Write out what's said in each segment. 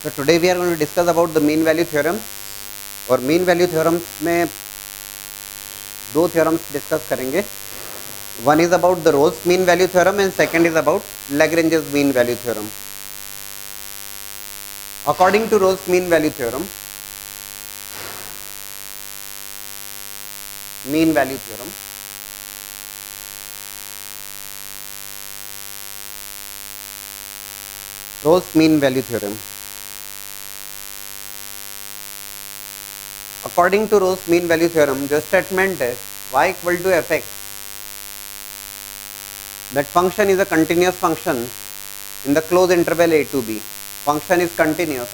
So today we are going to discuss about the mean value theorem और mean value theorem में दो theorems discuss करेंगे. One is about the Rolle's mean value theorem and second is about Lagrange's mean value theorem. According to Rolle's mean value theorem, mean value theorem, Rolle's mean value theorem, according to Rolle's mean value theorem जो statement है y equal to f x, that function is a continuous function in the closed interval a to b. Function is continuous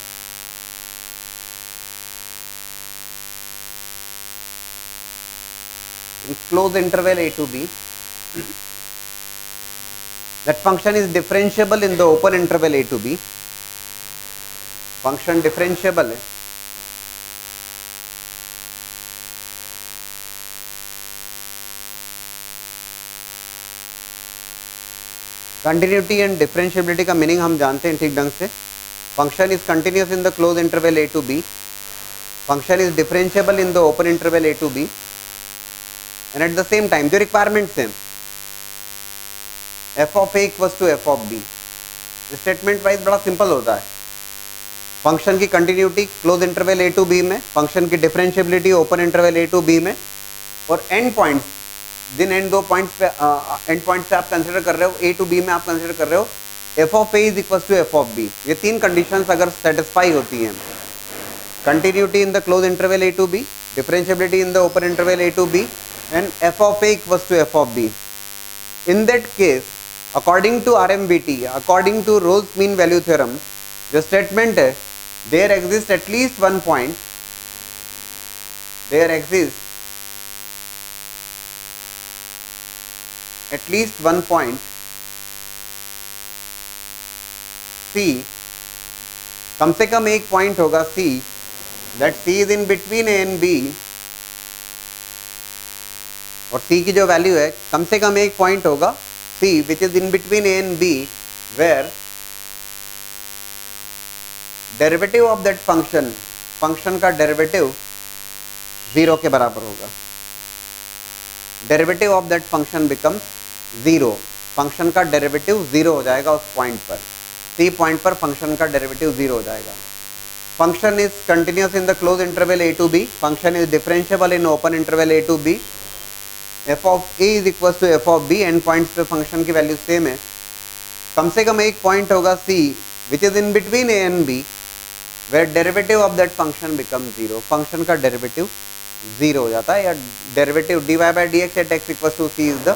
in closed interval a to b. That function is differentiable in the open interval a to b. Function differentiable है continuity and differentiability का meaning हम जानते हैं ठीक ढंग से. Function is continuous in the close interval a to b. Function is differentiable in the open interval a to b and at the same time जो requirements हैं f of a equals to f of b. Statement wise बड़ा simple होता है. Function की continuity close interval a to B में, function की differentiability open interval a to B में, और एंड पॉइंट्स जिन एंड दो पॉइंट्स पे एंड पॉइंट्स से आप कंसिडर कर रहे हो ए टू बी में, आप कंसिडर कर रहे हो f of a is equal to f of b. ये तीन कंडीशंस अगर सेटिस्फाई होती हैं, continuity in the close interval a to b, differentiability in the open interval a to b and f of A equal to f of b, in that case according to RMBT, according to Rolle's mean value theorem जो statement है, there exist at least one point, there exist at least one point C, कम से कम एक point होगा C, that C is in between A and B, और C की जो value है कम से कम एक पॉइंट होगा C which is in between A and B where derivative of that function, function का डेरिवेटिव 0 के बराबर होगा. Derivative of that function becomes 0. Function का डेरिवेटिव 0 हो जाएगा उस पॉइंट पर. सी पॉइंट पर फंक्शन का डेरिवेटिव 0 हो जाएगा. Function is continuous in the close interval a to b. Function is differentiable in open interval a to b. F of a is equal to f of b. End points पे function की value same है. कम से कम एक point होगा c which is in between a and b where derivative of that function become 0. Function का derivative 0 हो जाता है, या derivative dy by dx at x equals to c is the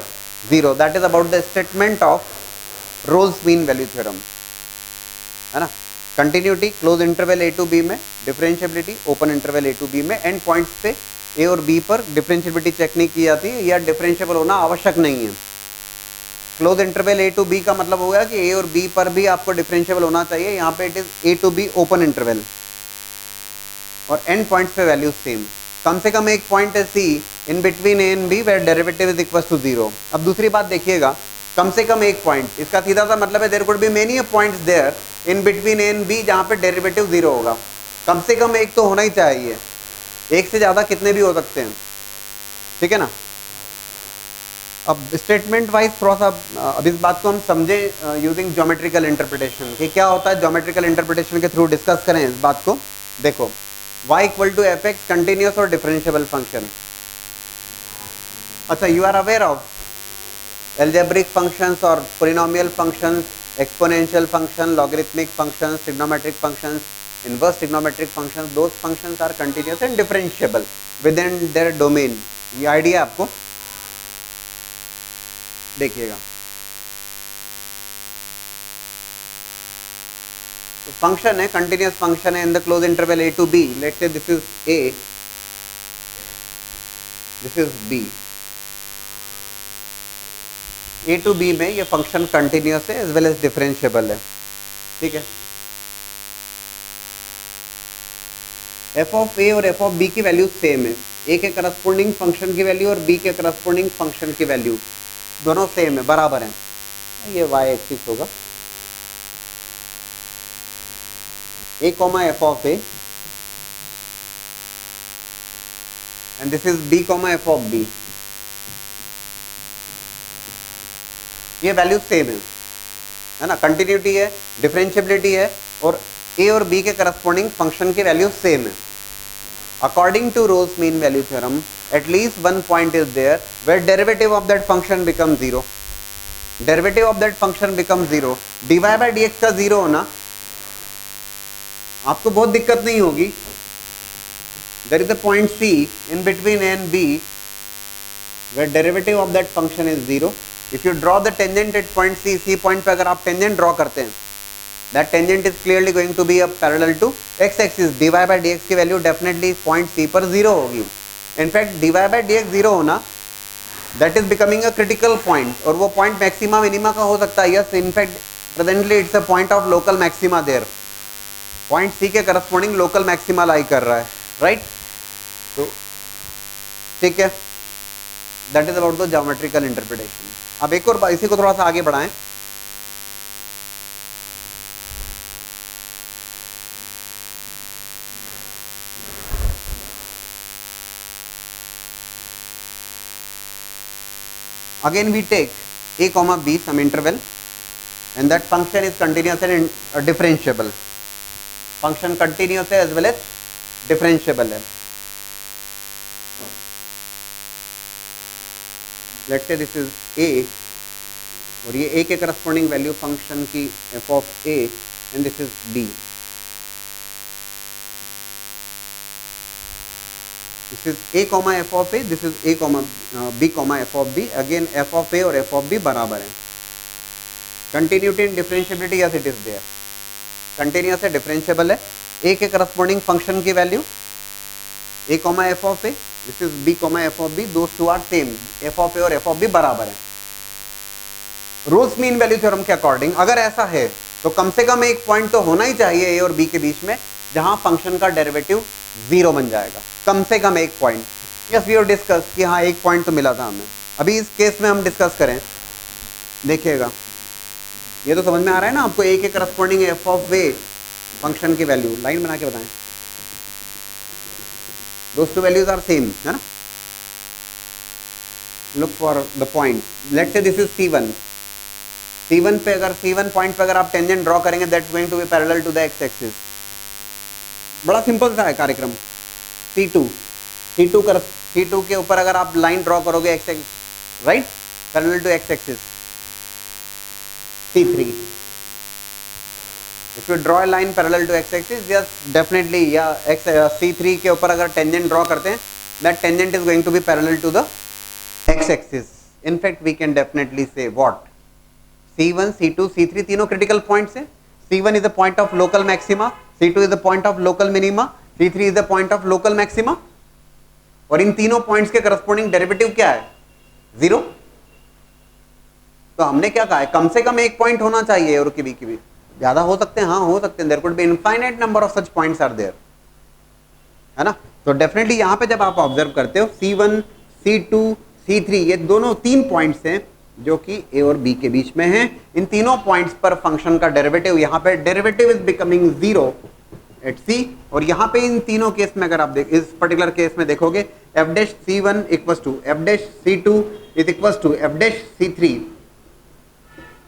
0. That is about the statement of Rolle's mean value theorem, है ना. Continuity close interval a to B में, differentiability open interval a to B में, end points पे a और B पर differentiability check नहीं की जाती है या डिफरेंशियबल होना आवश्यक नहीं है. Close interval a to b का मतलब हो गया कि ए और बी पर भी आपको डिफरेंशियबल होना चाहिए. यहाँ पे it is a to b open interval और एंड पॉइंट्स पे वैल्यू सेम. कम से कम एक पॉइंट है c in between a and b where derivative is equal to 0. अब दूसरी बात देखिएगा, कम से कम एक पॉइंट, इसका सीधा सा मतलब है there could be many points there in between a and b जहाँ पे डेरिवेटिव 0 होगा. कम से कम एक तो होना ही चाहिए, एक से ज़्यादा कितने भी हो सकते हैं, ठीक है ना. अब स्टेटमेंट वाइज थोड़ा सा अब इस बात को हम समझे यूजिंग ज्योमेट्रिकल इंटरप्रिटेशन कि क्या होता है. ज्योमेट्रिकल इंटरप्रिटेशन के थ्रू डिस्कस करें इस बात को. देखो y equal to f x continuous और डिफरेंशियबल फंक्शन. अच्छा, you are aware of algebraic functions और polynomial functions, exponential function, logarithmic functions, trigonometric functions, inverse trigonometric functions. Those functions are continuous and differentiable within their domain. ये idea आपको देखिएगा. तो function है, continuous function है in the close interval a to b. Let's say this is A, this is B. A to B में ये function continuous है as well as differentiable है, ठीक है. एफ ऑफ ए और एफ ऑफ बी की value same है. A के करस्पोंडिंग फंक्शन की वैल्यू और बी के करस्पोंडिंग फंक्शन की वैल्यू दोनों सेम है, बराबर है. ये वाई एक्सिस होगा. a comma f of a and this is b comma f of b, ये वैल्यू सेम है ना, कंटिन्यूटी है, डिफरेंशियबिलिटी है और a और b के करस्पॉन्डिंग फंक्शन की वैल्यू सेम है. According to Rolle's mean value theorem at least one point is there where derivative of that function becomes zero. Derivative of that function becomes zero. dy by dx का zero होना आपको बहुत दिक्कत नहीं होगी. There is a point c in between a and b where derivative of that function is zero. If you draw the tangent at point c point पे अगर आप tangent draw करते हैं, that tangent is clearly going to be a parallel to x axis. dy by dx की value definitely point c पर zero होगी. In fact dy by dx zero होना that is becoming a critical point और वो point maxima minima का हो सकता है. Yes, in fact presently it's a point of local maxima there. Point c के करस्पॉन्डिंग लोकल मैक्सिमा लाई कर रहा है, राइट. तो ठीक है, that is about the geometrical interpretation. अब एक और इसी को थोड़ा सा आगे बढ़ाएं. Again we take a comma b some interval and that function is continuous and differentiable. Function continuous है as well as differentiable है. Let's say this is a और ये a के corresponding value function की f of a and this is b. This is a comma f of a, this is a comma b comma f of b. Again f of a और f of b बराबर है. Continuity and differentiability, yes it is there. Continuous है, differentiable है. a के corresponding function की value a comma f of a, this is b comma f of b. Those two are same. f of a और f of b बराबर है. Roles mean value theorem के according अगर ऐसा है तो कम से कम एक पॉइंट तो होना ही चाहिए a और b के बीच में जहां फंक्शन का डेरिवेटिव जीरो बन जाएगा. कम से कम एक point. Yes we have discuss कि हाँ एक पॉइंट तो मिला था हमें. अभी इस केस में हम डिस्कस करें, देखिएगा ये तो समझ में आ रहा है ना आपको. ए के corresponding f of a function की वैल्यू लाइन बना के बताएं. Those two values are same है ना. Look for the point. Let's say this is c1. c1 पे अगर c1 पॉइंट पे अगर आप टेंजेंट ड्रॉ करेंगे that's going to be parallel to the x axis. बड़ा सिंपल सा है कार्यक्रम. C2 के ऊपर अगर आप लाइन ड्रॉ करोगे x axis right parallel to x axis. C3 if you draw a line parallel to x axis yes definitely या C3 के ऊपर अगर टेंजेंट ड्रॉ करते हैं that tangent is going to be parallel to the x axis. In fact we can definitely say what C1 C2 C3 तीनों critical points हैं. C1 is the point of local maxima, C2 is the point of local minima, C3 is the point of local maxima. और इन तीनों points के corresponding derivative क्या है? Zero. तो हमने क्या कहा है कम से कम एक पॉइंट होना चाहिए और की भी ज्यादा हो सकते हैं, हाँ हो सकते हैं. There could be infinite number of such points are there, है ना. तो डेफिनेटली यहाँ पे जब आप ऑब्जर्व करते हो C1 C2 C3 ये दोनों तीन पॉइंट्स हैं जो कि a और b के बीच में है. इन तीनों पॉइंट्स पर फंक्शन का डेरिवेटिव यहाँ पे derivative is becoming zero at c. और यहाँ पे इन तीनों केस में अगर आप इस पर्टिकुलर केस में देखोगे f dash c1 equals to f dash c2 is equals to f dash c3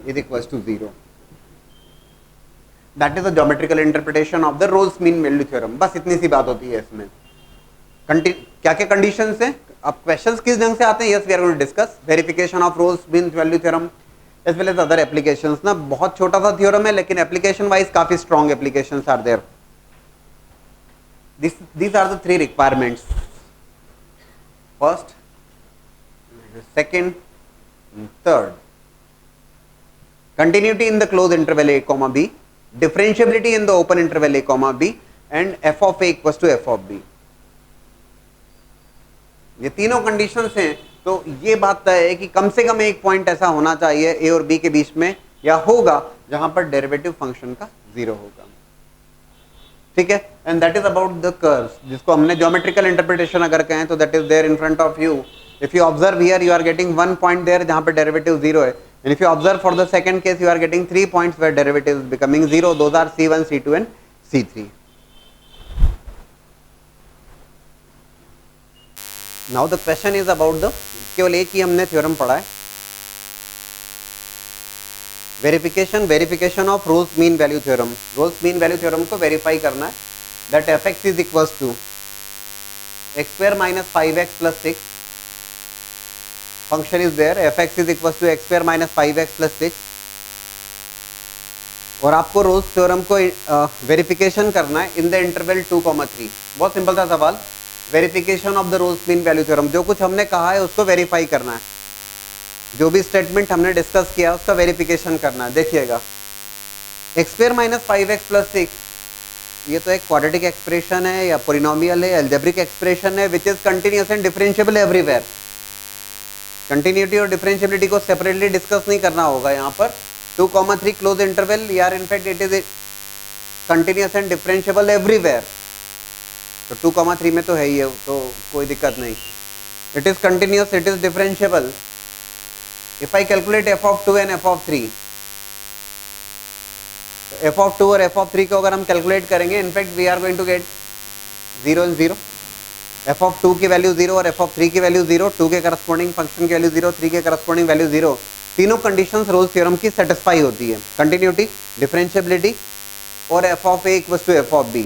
is equals to zero. That is the geometrical interpretation of the Rolle's mean value theorem. बस इतनी सी बात होती है इसमें. क्या क्या कंडीशंस हैं, अब क्वेश्चंस किस ढंग से आते हैं. Yes we are going to discuss verification of Rolle's mean value theorem as well as other applications. ना बहुत छोटा सा थ्योरम है लेकिन एप्लीकेशन वाइज काफी strong applications are there. these are the three requirements. First, second, and third. Continuity in the closed interval a comma b, differentiability in the open interval a comma b, and f of a equals to f of b. ये तीनों conditions हैं. तो ये बात तय है कि कम से कम एक पॉइंट ऐसा होना चाहिए a और b के बीच में या होगा जहां पर डेरिवेटिव फंक्शन का जीरो होगा. ठीक है. And that is about the curves, जिसको हमने ज्योमेट्रिकल इंटरप्रिटेशन अगर कहें तो that is there in front of you. If you observe here you are getting one point there जहां पर डेरिवेटिव जीरो है. And if you observe for the second case you are getting 3 points where derivative is becoming zero. Those are c1 c2 and C3. Now the question is about the, केवल एक ही हमने theorem पढ़ा है, verification of Rolle's mean value theorem. Rolle's mean value theorem को verify करना है, that fx is equals to x square minus 5x plus 6, function is there, fx is equals to x square minus 5x plus 6, और आपको roles theorem को verification करना है in the interval 2,3। बहुत simple सा सवाल, verification of the Rolle's mean value theorem, जो कुछ हमने कहा है उसको वेरीफाई करना है, जो भी स्टेटमेंट हमने डिस्कस किया उसका वेरिफिकेशन करना है। देखिएगा x square minus 5x plus 6, ये तो एक क्वाड्रेटिक एक्सप्रेशन है या पोलिनोमियल है, एल्जेब्रिक एक्सप्रेशन है, which is continuous and differentiable everywhere. Continuity और डिफरेंशिएबिलिटी को सेपरेटली डिस्कस नहीं करना होगा यहाँ पर। 2,3 क्लोज इंटरवल, यार in fact it is continuous and differentiable everywhere, तो 2,3 में तो है ही है, तो कोई दिक्कत नहीं। It is continuous, it is differentiable. If I calculate f of 2 and f of 3, f of 2 और f of 3 को अगर हम कैलकुलेट करेंगे, in fact we are going to get 0 and 0। f of 2 की वैल्यू 0 और f of 3 की value 0, 2 के corresponding function की वैल्यू 0, 3 के करस्पॉन्डिंग वैल्यू 0। तीनों कंडीशंस रोल्स थ्योरम की सेटिस्फाई होती है, कंटिन्यूटी, डिफरेंशिएबिलिटी और f of a equals to f of b।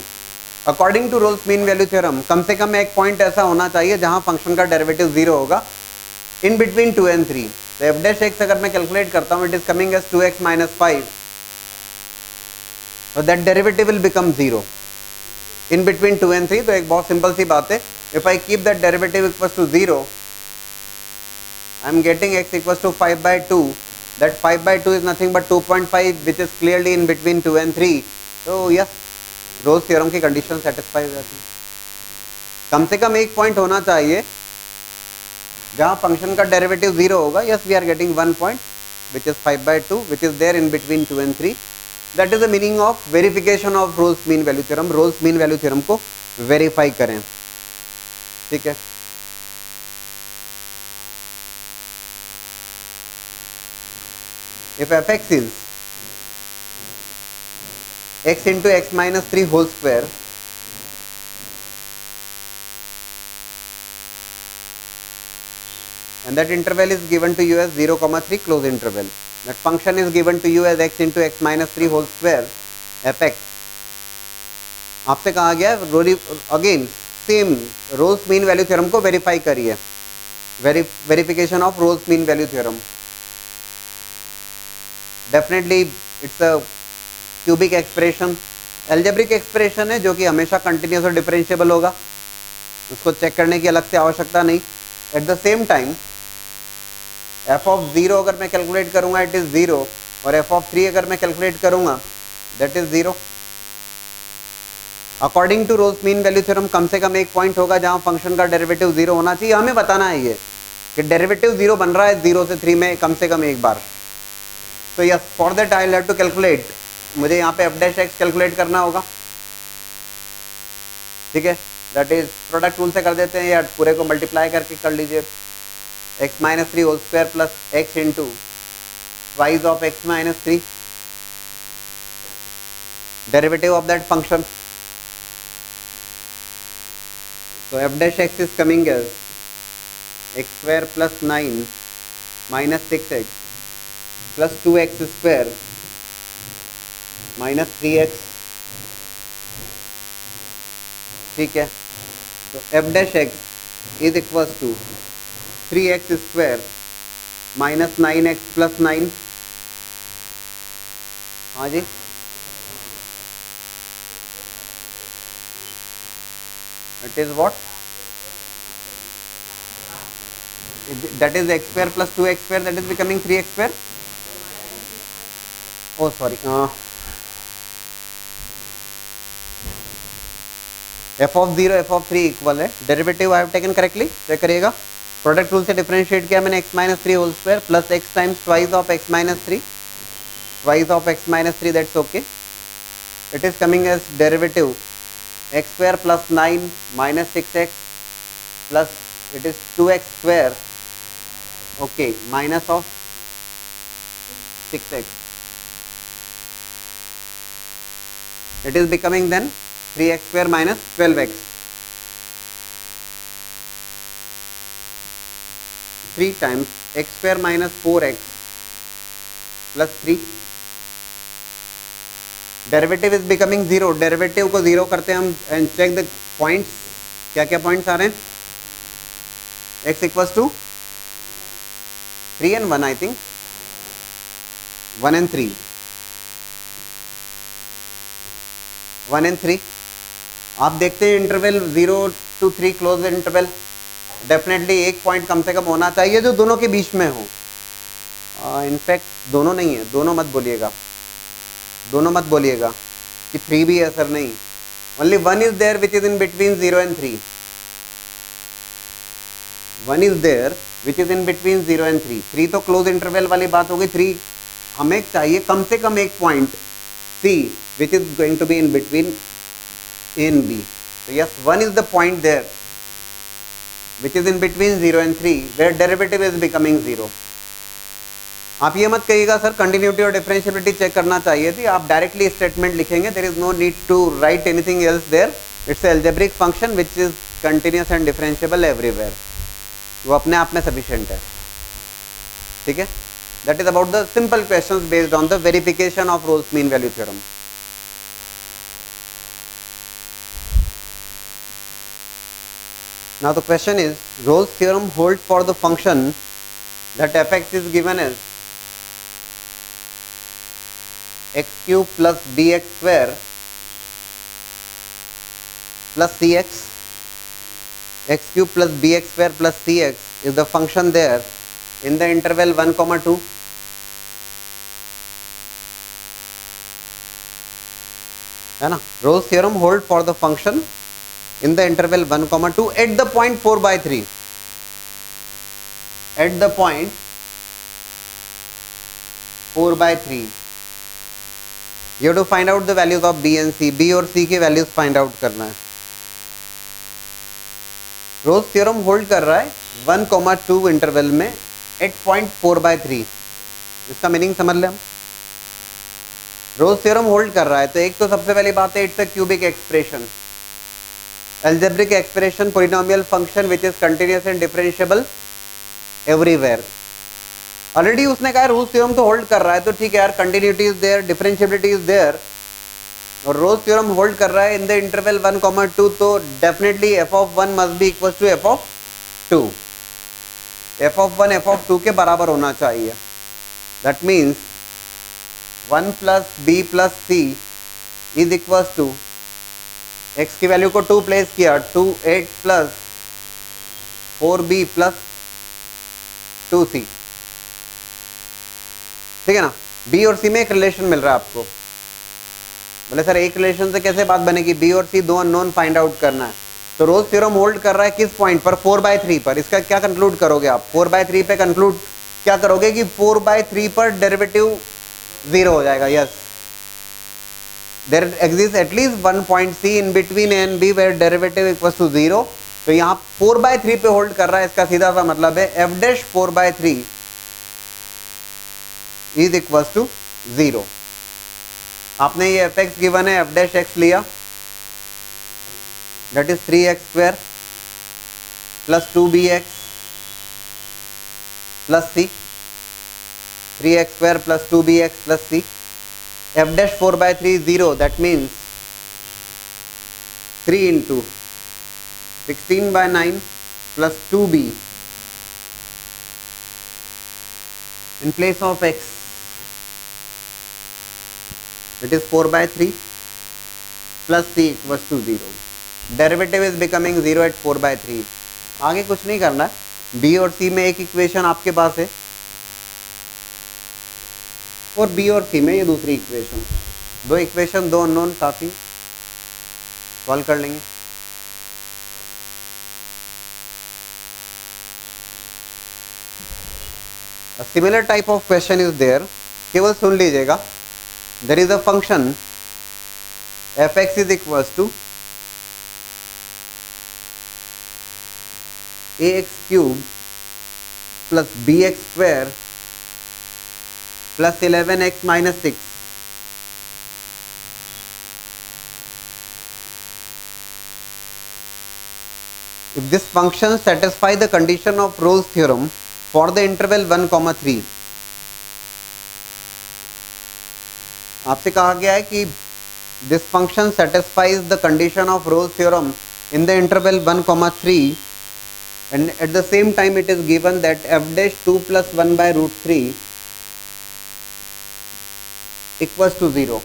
According to Rolle's mean value theorem कम से कम एक पॉइंट ऐसा होना चाहिए जहां फंक्शन का डेरिवेटिव 0 होगा इन बिटवीन 2 एंड 3। तो f डैश x अगर मैं कैलकुलेट करता हूं, it is coming as 2x minus 5, और that derivative will become 0 in between 2 and 3। तो एक बहुत सिंपल सी बात है, if I keep that derivative equals to 0, I am getting x equals to 5/2, that 5/2 is nothing but 2.5 which is clearly in between 2 and 3। तो yes, Rolle's theorem की condition satisfy हो जाती है। कम से कम एक पॉइंट होना चाहिए जहां फंक्शन का डेरिवेटिव 0 होगा। Yes, we are getting 1 point which is 5/2 which is there in between 2 and 3। That is the meaning of verification of Rolle's mean value theorem. Rolle's mean value theorem को verify करें, ठीक है। If fx is x into x minus 3 whole square, and that interval is given to you as 0,3 close interval, that function is given to you as x into x minus 3 whole square fx। आपसे कहा गया again same Rolle's mean value theorem को verify करिए, verification of Rolle's mean value theorem. Definitely it's a cubic expression, algebraic expression है जो कि हमेशा continuous और डिफरेंशिएबल होगा, उसको चेक करने की अलग से आवश्यकता नहीं। Eight the same time f of 0 अगर मैं कैलकुलेट करूंगा इट इज 0, और f of 3 अगर मैं कैलकुलेट करूंगा that is 0। According to Rolle's mean value theorem कम से कम एक पॉइंट होगा जहां फंक्शन का डेरिवेटिव 0 होना चाहिए। हमें बताना है ये कि डेरिवेटिव 0 बन रहा है 0 से 3 में कम से कम एक बार। तो yes, for that I will have to calculate, मुझे यहाँ पे f डैश x कैलकुलेट करना होगा, ठीक है। दैट इज प्रोडक्ट रूल से कर देते हैं या पूरे को मल्टीप्लाई करके कर लीजिए, x minus 3 whole square plus x into twice of x minus 3, derivative of that function. तो f dash x is coming as x square plus 9 minus 6x plus 2x square minus 3x, ठीक है। तो f dash x is equals to 3x square minus 9x plus 9। हाँ जी, it is what, that is x square plus 2x square, that is becoming 3x square. O sorry, f of 0 f of 3 equal है, derivative I have taken correctly, check करिएगा। Product rule से differentiate किया मैंने x minus 3 whole square plus x times twice of x minus 3, twice of x minus 3, that's okay. It is coming as derivative x square plus 9 minus 6x plus it is 2x square, okay, minus of 6x। it is becoming then 3x square minus 12x. 3 times x square minus 4x plus 3. Derivative is becoming zero. Derivative को zero करते हैं हम and check the points. क्या क्या points आ रहे हैं? x equals to 3 and 1 I think. 1 and 3. 1 and 3. आप देखते हैं interval 0 to 3 close interval. Definitely एक पॉइंट कम से कम होना चाहिए जो दोनों के बीच में हो. इनफैक्ट दोनों नहीं है. दोनों मत बोलिएगा. दोनों मत बोलिएगा कि 3 भी है सर. नहीं, only 1 is there which is in between 0 and 3. 1 is there which is in between 0 and 3. 3 तो क्लोज इंटरवल वाली बात होगी. 3 हमें चाहिए कम से कम एक point C which is going to be in between A and B. So yes, 1 is the point there which is in between 0 and 3 where derivative is becoming 0. आप ये मत कहिएगा सर कंटिन्यूटी और डिफरेंशियबिलिटी चेक करना चाहिए थी. आप directly statement लिखेंगे. There is no need to write anything else there. It's algebraic function which is continuous and differentiable everywhere. वो अपने आप में सफिशिएंट है. ठीक है. That is about the simple questions based on the verification of Rolle's mean value theorem. Now the question is, Rolle's theorem holds for the function that fx is given as x cube plus bx square plus cx. X cube plus bx square plus cx is the function there in the interval 1, 2. है ना. Rolle's theorem holds for the function in the interval 1, 2 at the point 4/3. At the point 4/3 you have to find out the values of b and c. b और c के values find out करना है. Rolle's theorem hold कर रहा है 1, 2 interval में eight point 4/3. इसका meaning समझ लें हम. रोल्स थ्योरम होल्ड कर रहा है तो एक तो सबसे पहली बात है it's a cubic expression. algebraic expression, polynomial function which is continuous and differentiable everywhere. Already उसने कहा रोल्स थ्योरम तो होल्ड कर रहा है तो ठीक है यार. Continuity is there, differentiability is there और रोल्स थ्योरम होल्ड कर रहा है इन द इंटरवल 1, 2. तो definitely f of 1 must be equal to f of 2. f of 1 f of 2 के बराबर होना चाहिए. That means 1 plus b plus c is equal to x की वैल्यू को 2 प्लेस किया 2/8 प्लस 4b प्लस 2c. ठीक है ना. b और c में एक रिलेशन मिल रहा है आपको. बोले सर एक रिलेशन से कैसे बात बनेगी? b और c दो अननोन फाइंड आउट करना है. तो रोल्स थ्योरम होल्ड कर रहा है किस पॉइंट पर? 4/3 पर. इसका क्या कंक्लूड करोगे आप? 4/3 पे कंक्लूड क्या करोगे कि 4/3 पर डेरिवेटिव 0 हो जाएगा. Yes, there exists at least one point c in between a and b where derivative equals to 0. तो यहाँ 4/3 पे होल्ड कर रहा है. इसका सीधा सा मतलब है f dash 4/3 is equals to 0. आपने ये fx गिवन है, f dash x लिया, that is 3x square plus 2bx plus c. 3x square plus 2bx plus c. f dash 4/3 is 0. That means 3 into 16/9 plus 2b in place of x. It is 4/3 plus c equals to 0. Derivative is becoming 0 at 4/3. आगे कुछ नहीं करना है. b और c में एक equation आपके पास है और b और c में ये दूसरी इक्वेशन. दो इक्वेशन, दो अननोन, काफी सॉल्व कर लेंगे. A similar type of question is there. केवल सुन लीजिएगा. There is a function fx is equals to ax cube plus bx square plus 11x minus 6. if this function satisfy the condition of Rolle's theorem for the interval 1,3, आपसे कहा गया है कि this function satisfies the condition of Rolle's theorem in the interval 1,3, and at the same time it is given that f dash 2 plus 1 by root 3 equals to 0,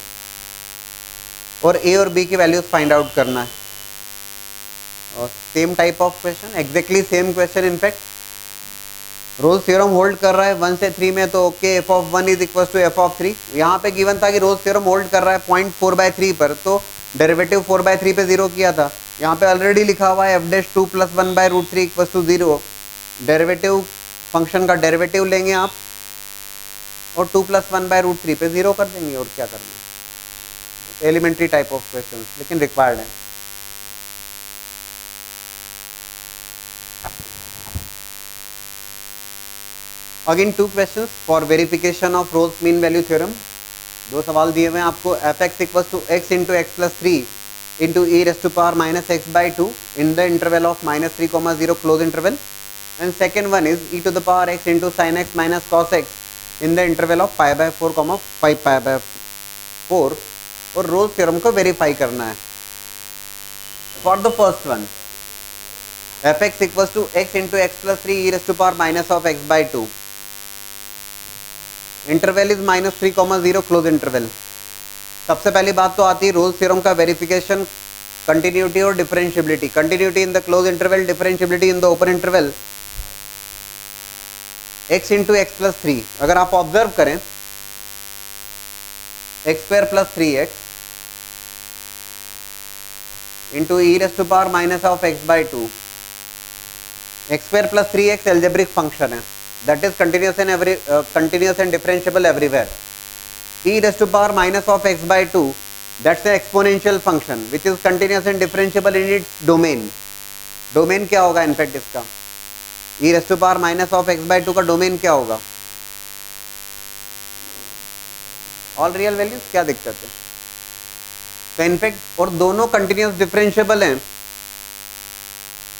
और a और b की values find out करना है। और same type of question, exactly same question, in fact Rolle's theorem hold कर रहा है 1 से 3 में, तो okay f of 1 is equal to f of 3। यहाँ पे गिवन था कि रोल्स थ्योरम होल्ड कर रहा है 0.4/3 पर, तो डेरिवेटिव 4/3 पे 0 किया था। यहाँ पे ऑलरेडी लिखा हुआ है f dash 2 plus 1 by root 3 equal to 0। Derivative function का डेरिवेटिव लेंगे आप और 2 प्लस 1 बाय रूट 3 पे 0 कर देंगे, और क्या करना है। एलिमेंट्री टाइप ऑफ क्वेश्चन, लेकिन रिक्वायर्ड है। Again 2 questions for verification of Rolle's mean value theorem. 2 सवाल दिए हुए हैं आपको। F x equal to x into x plus 3 into e raise to power minus x by 2 in the interval of -3, 0 close interval, and second one is e to the power x into sine x minus cos x in the interval of π/4, 5π/4, और Rolle's theorem को verify करना है। For the first one f x equal to x into x plus 3 e raise to power minus of x by 2, interval is -3, 0 close interval. सबसे पहली बात तो आती है रोल्स थ्योरम का वेरिफिकेशन, कंटिन्यूटी और differentiability. Continuity in the close interval, differentiability in the open interval. x into x plus 3, अगर आप ऑब्जर्व करें x² plus 3x into e raise to power minus of x by 2, x² plus 3x algebraic function है, that is continuous and differentiable everywhere. e raised to power minus of x by 2, that's an exponential function which is continuous and differentiable in its domain. Domain क्या होगा in fact इसका? e raised to power minus of x by 2 का domain क्या होगा? All real values. क्या दिक्कत है? तो इनफैक्ट और दोनों कंटिन्यूस डिफरेंशिएबल हैं,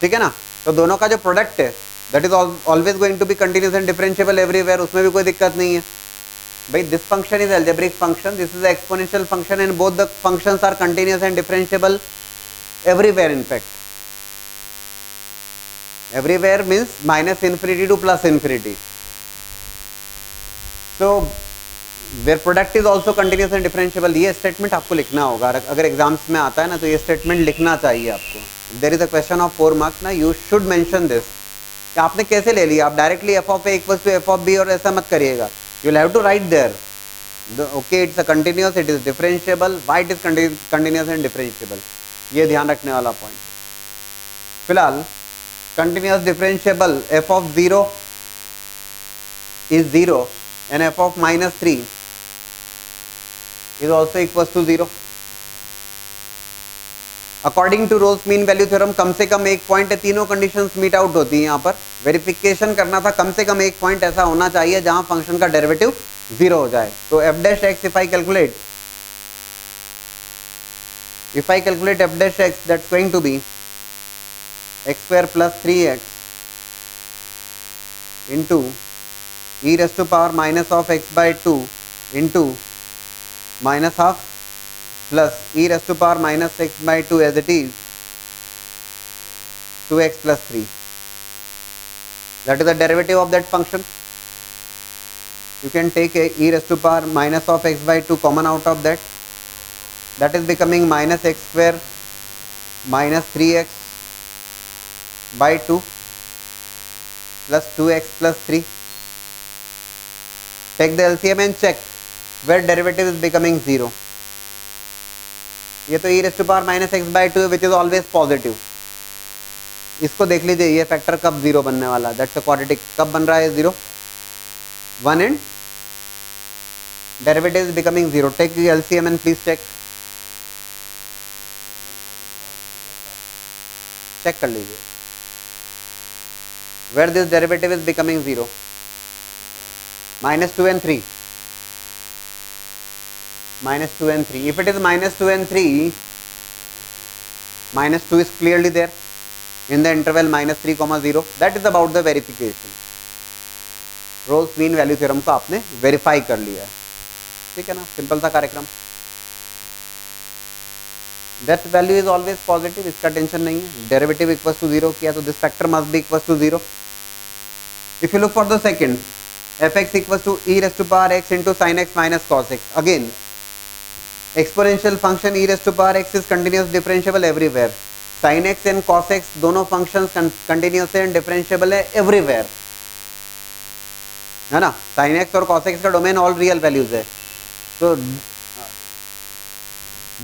ठीक है ना, तो दोनों का जो प्रोडक्ट है that is always going to be continuous and differentiable everywhere, उसमें भी कोई दिक्कत नहीं है भाई। this function is algebraic function, this is an exponential function, and both the functions are continuous and differentiable everywhere. In fact, everywhere means minus infinity to plus infinity, so their product is also continuous and differentiable. ये statement आपको लिखना होगा, अगर exams में आता है ना तो ये स्टेटमेंट लिखना चाहिए आपको। There is a question of 4 marks ना, यू शुड मेंशन दिस। आपने कैसे ले लिया? आप directly f of A equal to f of b और ऐसा मत करिएगा, you will have to write there okay it's a continuous, it is differentiable, why it is continuous and differentiable, ये ध्यान रखने वाला पॉइंट। फिलहाल continuous differentiable f of 0 is 0 and f of -3 is also equal to 0। According to Rolle's mean value theorem कम से कम एक point है, तीनों कंडीशंस मीट आउट होती हैं। यहाँ पर वेरिफिकेशन करना था, कम से कम एक पॉइंट ऐसा होना चाहिए जहां फंक्शन का डेरिवेटिव 0 हो जाए। तो f dash x if I calculate f dash x, that's going to be x² plus 3x into e raise to power minus of x by 2 into minus half plus e raised to power minus x by 2 as it is 2x plus 3. That is the derivative of that function. You can take a e raised to power minus of x by 2 common out of that. That is becoming minus x square minus 3x by 2 plus 2x plus 3. Take the LCM and check where derivative is becoming 0. ये तो e raised to power minus x by 2 which is always positive. इसको देख लीजिए, ये factor कब 0 बनने वाला है, दैट्स अ क्वाड्रेटिक। कब बन रहा है 0? 1 and derivative is becoming 0। Take LCM and please check कर लीजिए where this derivative is becoming 0। -2 and 3, -2 and 3. If it is -2 and 3, -2 is clearly there. in the interval -3, 0. That is about the verification. Rolle's mean value theorem को आपने verify कर लिया है, ठीक है ना, सिंपल सा कार्यक्रम. That value is always positive, इसका टेंशन नहीं है. डेरिवेटिव इक्वल्स टू 0 किया तो this factor must be equals to 0. If you look for the second, fx equals to e raised to power x into sin x minus cos x. Again, exponential function e raised to power x is continuous differentiable everywhere. Sin x and cos x दोनों functions continuous and differentiable है everywhere, है ना. sin x और cos x का domain all real values है. So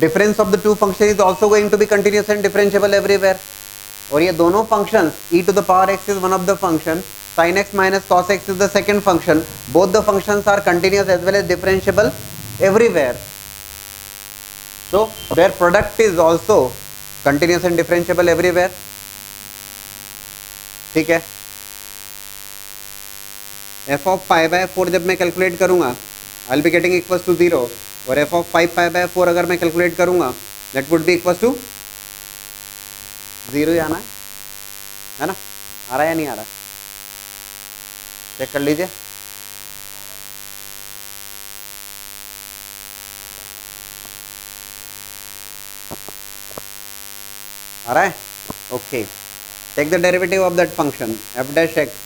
difference of the two functions is also going to be continuous and differentiable everywhere. और ये दोनों functions, e to the power x is one of the function, sin x minus cos x is the second function. Both the functions are continuous as well as differentiable everywhere. So their product is also continuous and differentiable everywhere. ठीक है. f of pi by 4 जब मैं calculate करूंगा I will be getting equals to 0, और f of 5 pi by 4 अगर मैं calculate करूंगा that would be equals to 0 ही आना है ना. आ रहा है या नहीं आ रहा, चेक कर लीजिए. आ रहा है. Okay, take the derivative of that function f dash x.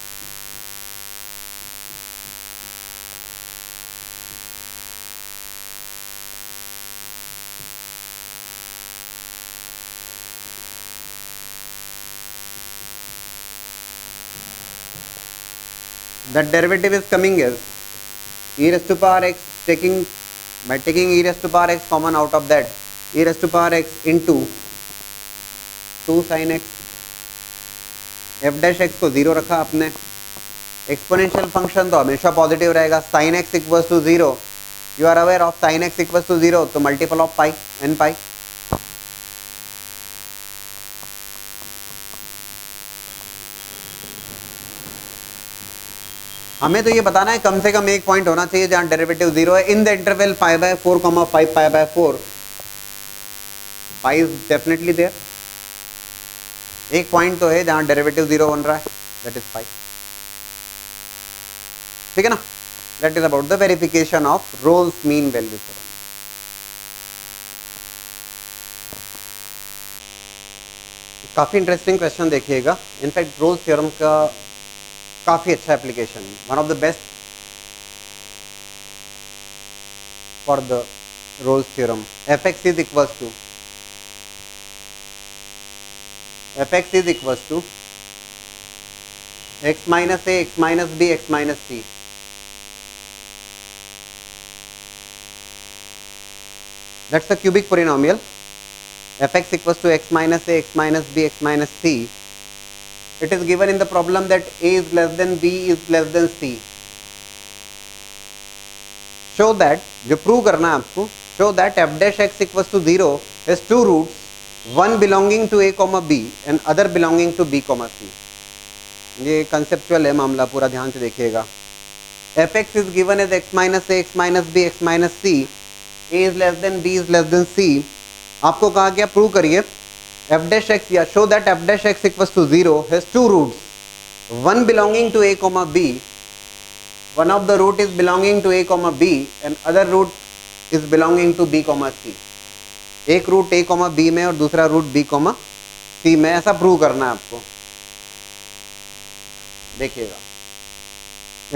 That derivative is coming as e raised to power x, by taking e raised to power x common out of that, e raised to power x into 2 sin x. f dash x को 0 रखा आपने. Exponential function तो हमेशा positive रहेगा. sin x equals to 0, you are aware of sin x equals to 0, तो multiple of pi n pi. हमें तो ये बताना है कम से कम एक पॉइंट होना चाहिए जहां डेरिवेटिव 0 है. In the interval 5/4, 5 pi/4, pi is definitely there. एक पॉइंट तो है जहां डेरिवेटिव 0 बन रहा है, दैट इज पाई. ठीक है ना. That is about the verification of Rolle's mean value theorem. काफी इंटरेस्टिंग क्वेश्चन देखिएगा. इनफैक्ट रोल्स थ्योरम का काफी अच्छा application, one of the best for the Rolle's theorem. fx is equals to x minus a, x minus b, x minus c. That's the cubic polynomial. fx equals to x minus a, x minus b, x minus c. It is given in the problem that a is less than b is less than c. Show that, जो prove करना है आपको, show that f dash x equals to 0 has two roots, one belonging to a comma b and other belonging to b comma c. ये conceptual है मामला, पूरा ध्यान से देखिएगा. fx is given as x minus a, x minus b, x minus c. a is less than b is less than c. आपको कहा गया प्रूव करिए f dash x, या show that f dash x equals to 0 has two roots, one belonging to a comma b, one of the root is belonging to a comma b and other root is belonging to b comma c. एक root a comma b में और दूसरा root b comma c में, ऐसा prove करना है आपको. देखिएगा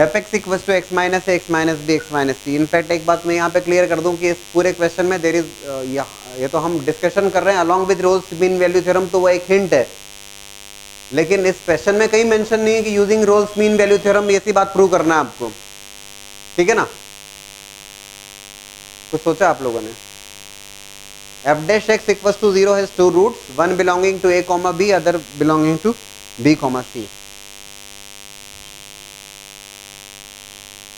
fx equals to x minus a, x minus b, x minus c. In fact एक बात मैं यहाँ पे क्लियर कर दूं कि इस पूरे क्वेश्चन में देयर इज, ये तो हम डिस्कशन कर रहे हैं along with Rolle's mean value theorem, तो वो एक हिंट है, लेकिन इस क्वेश्चन में कहीं मेंशन नहीं है कि using Rolle's mean value theorem ऐसी बात प्रूव करना है आपको. ठीक है ना. कुछ सोचा आप लोगों ने. f dash x equals to 0 has two roots, one belonging to a comma b, other belonging to b comma c.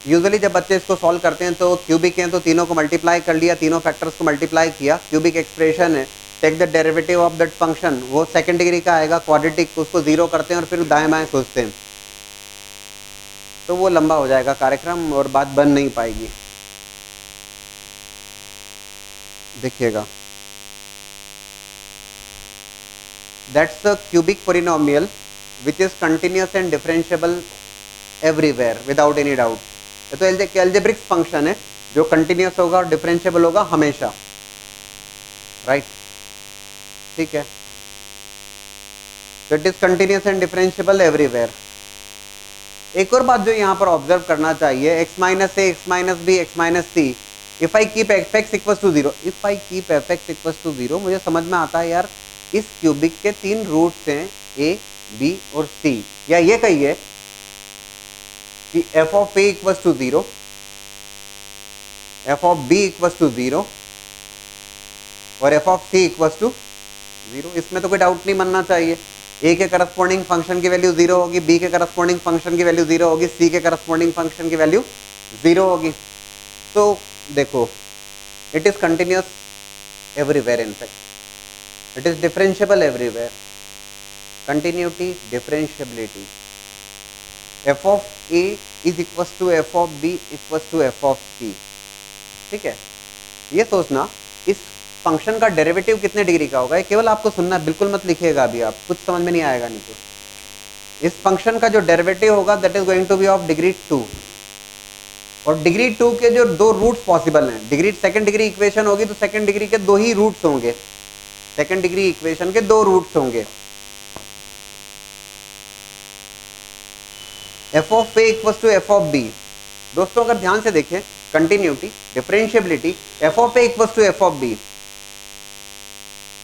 Usually जब बच्चे इसको सॉल्व करते हैं तो क्यूबिक हैं तो तीनों को मल्टीप्लाई कर लिया, तीनों फैक्टर्स को मल्टीप्लाई किया. क्यूबिक एक्सप्रेशन है, take the derivative of that function, वो सेकंड डिग्री का आएगा. क्वाड्रेटिक, उसको 0 करते हैं और फिर दाएं बाएं सोचते हैं, तो वो लंबा हो जाएगा कार्यक्रम और बात बन नहीं पाएगी. देखिएगा that's the cubic polynomial which is continuous and differentiable everywhere without any doubt. ये तो एल्जेब्रिक फंक्शन है जो कंटिन्यूस होगा और डिफरेंशिएबल होगा हमेशा, राइट? ठीक है, तो it is continuous and differentiable everywhere. एक और बात जो यहाँ पर ऑब्जर्व करना चाहिए, x minus a, x minus b, x minus c, if I keep f x equal to zero, if I keep f x equal to zero, मुझे समझ में आता है यार इस क्यूबिक के 3 रूट्स हैं ए, बी और सी, या ये कहिए कि F of A equal to zero, F of B equal to zero और F of C equal to zero. इसमें तो कोई डाउट नहीं बनना चाहिए। ए के करस्पॉन्डिंग फंक्शन की वैल्यू जीरो होगी, बी के करस्पॉन्डिंग फंक्शन की वैल्यू जीरो होगी, सी के करस्पॉन्डिंग फंक्शन की वैल्यू जीरो होगी। तो देखो, it is continuous everywhere, in fact it is differentiable everywhere. Continuity, differentiability, F of a is equal to f of B equal to f of c. ठीक है, ये सोचना इस फंक्शन का डेरिवेटिव कितने डिग्री का होगा, ये केवल आपको सुनना है, बिल्कुल मत लिखिएगा अभी, आप कुछ समझ में नहीं आएगा नहीं तो। इस फंक्शन का जो डेरिवेटिव होगा that is going to be of degree 2, और डिग्री 2 के जो 2 रूट्स पॉसिबल हैं, डिग्री सेकंड डिग्री इक्वेशन होगी तो सेकंड डिग्री के 2 ही रूट्स होंगे, सेकंड डिग्री इक्वेशन के 2 रूट्स होंगे। F of A equal to f of b, दोस्तों अगर ध्यान से देखें, continuity, differentiability, F of A equal to f of b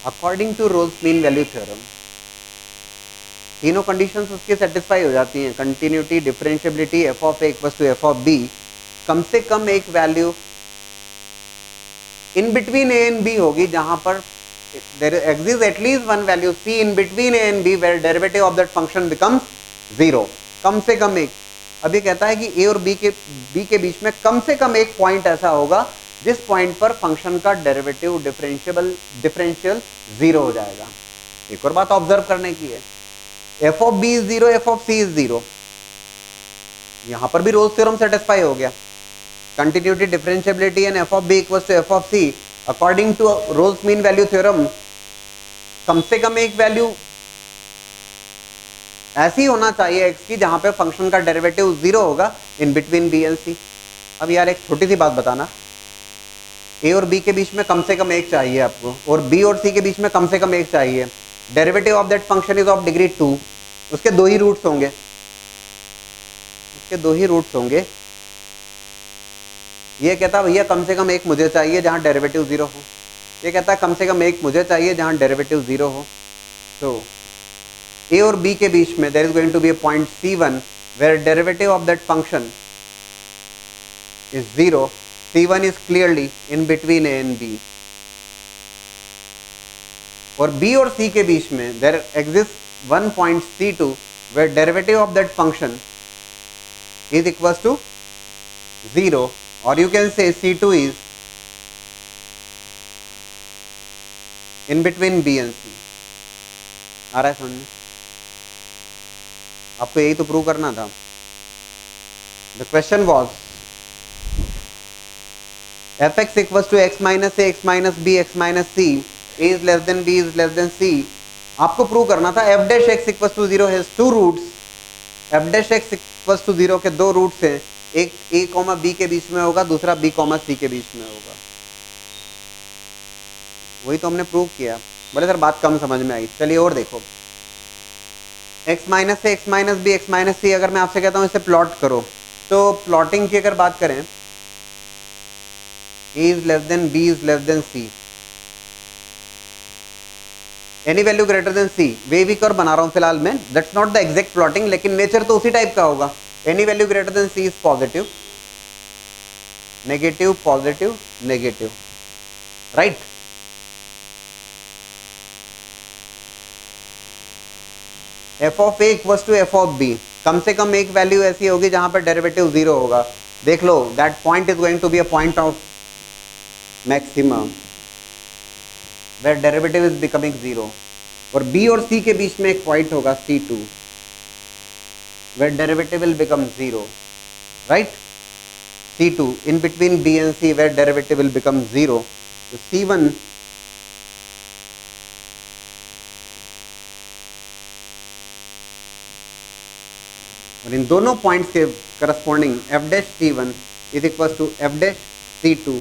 according to Rolle's mean value theorem, तीनों कंडीशंस उसकी सेटिस्फाई हो जाती हैं, continuity, differentiability, F of A equal to f of b, कम से कम एक value in between a and b होगी जहां पर there exist at least one value c in between a and b where derivative of that function becomes zero. कम से कम एक, अब ये कहता है कि ए और बी के बीच में कम से कम एक पॉइंट ऐसा होगा जिस पॉइंट पर फंक्शन का डेरिवेटिव डिफरेंशियल जीरो हो जाएगा। एक और बात ऑब्जर्व करने की है, F of b is zero, F of c is zero, यहां पर भी रोल्स थ्योरम सेटिस्फाई हो गया। Continuity, differentiability and f of b equals to f of c according to Rolle's mean value theorem, कम से कम एक वैल्यू ऐसी होना चाहिए एक्स की जहां पे फंक्शन का डेरिवेटिव जीरो होगा इन बिटवीन बी एंड सी। अब यार एक छोटी सी बात बताना, ए और बी के बीच में कम से कम एक चाहिए आपको, और बी और सी के बीच में कम से कम एक चाहिए, derivative of that function is of degree 2, उसके 2 ही रूट्स होंगे, उसके 2 ही रूट्स होंगे। ये कहता है भैया कम से कम एक मुझे चाहिए जहां डेरिवेटिव जीरो हो, ये कहता है कम से कम एक मुझे चाहिए जहां डेरिवेटिव जीरो हो। तो ए और बी के बीच में there is going to be a point C1 where derivative of that function is zero, C1 is clearly in between A and B, और B और C के बीच में there exists one point C2 where derivative of that function is equals to 0, or you can say C2 is in between B and C। आ रहा है समझ में? आपको यही तो प्रूव करना था। The question was fx equals to x minus a, x minus b, x minus c, a is less than b is less than c। आपको प्रूव करना था f dash x equals to 0 has 2 roots, f dash x equals to 0 के 2 roots हैं, एक a comma b के बीच में होगा, दूसरा b कॉमा c के बीच में होगा। वही तो हमने प्रूव किया। बोले सर बात कम समझ में आई, चलिए और देखो, x minus a, x minus b, x minus c, अगर मैं आपसे कहता हूँ इसे प्लॉट करो, तो प्लॉटिंग की अगर बात करें, A is less than B is less than C, any value greater than C, वे भी कर बना रहा हूं फिलहाल मैं, that's not the exact plotting, लेकिन नेचर तो उसी टाइप का होगा। any value greater than C is positive, negative, positive, negative, right? f of a equals to f of b, कम से कम एक वैल्यू ऐसी होगी जहां पर डेरिवेटिव जीरो होगा। देख लो, that point is going to be a point of maximum where derivative is becoming zero, और b और c के बीच में एक पॉइंट होगा C2 where derivative will become zero, right? C2 in between b and c where derivative will become zero, so C1 और इन दोनों points के corresponding f dash C1 is equal to f dash C2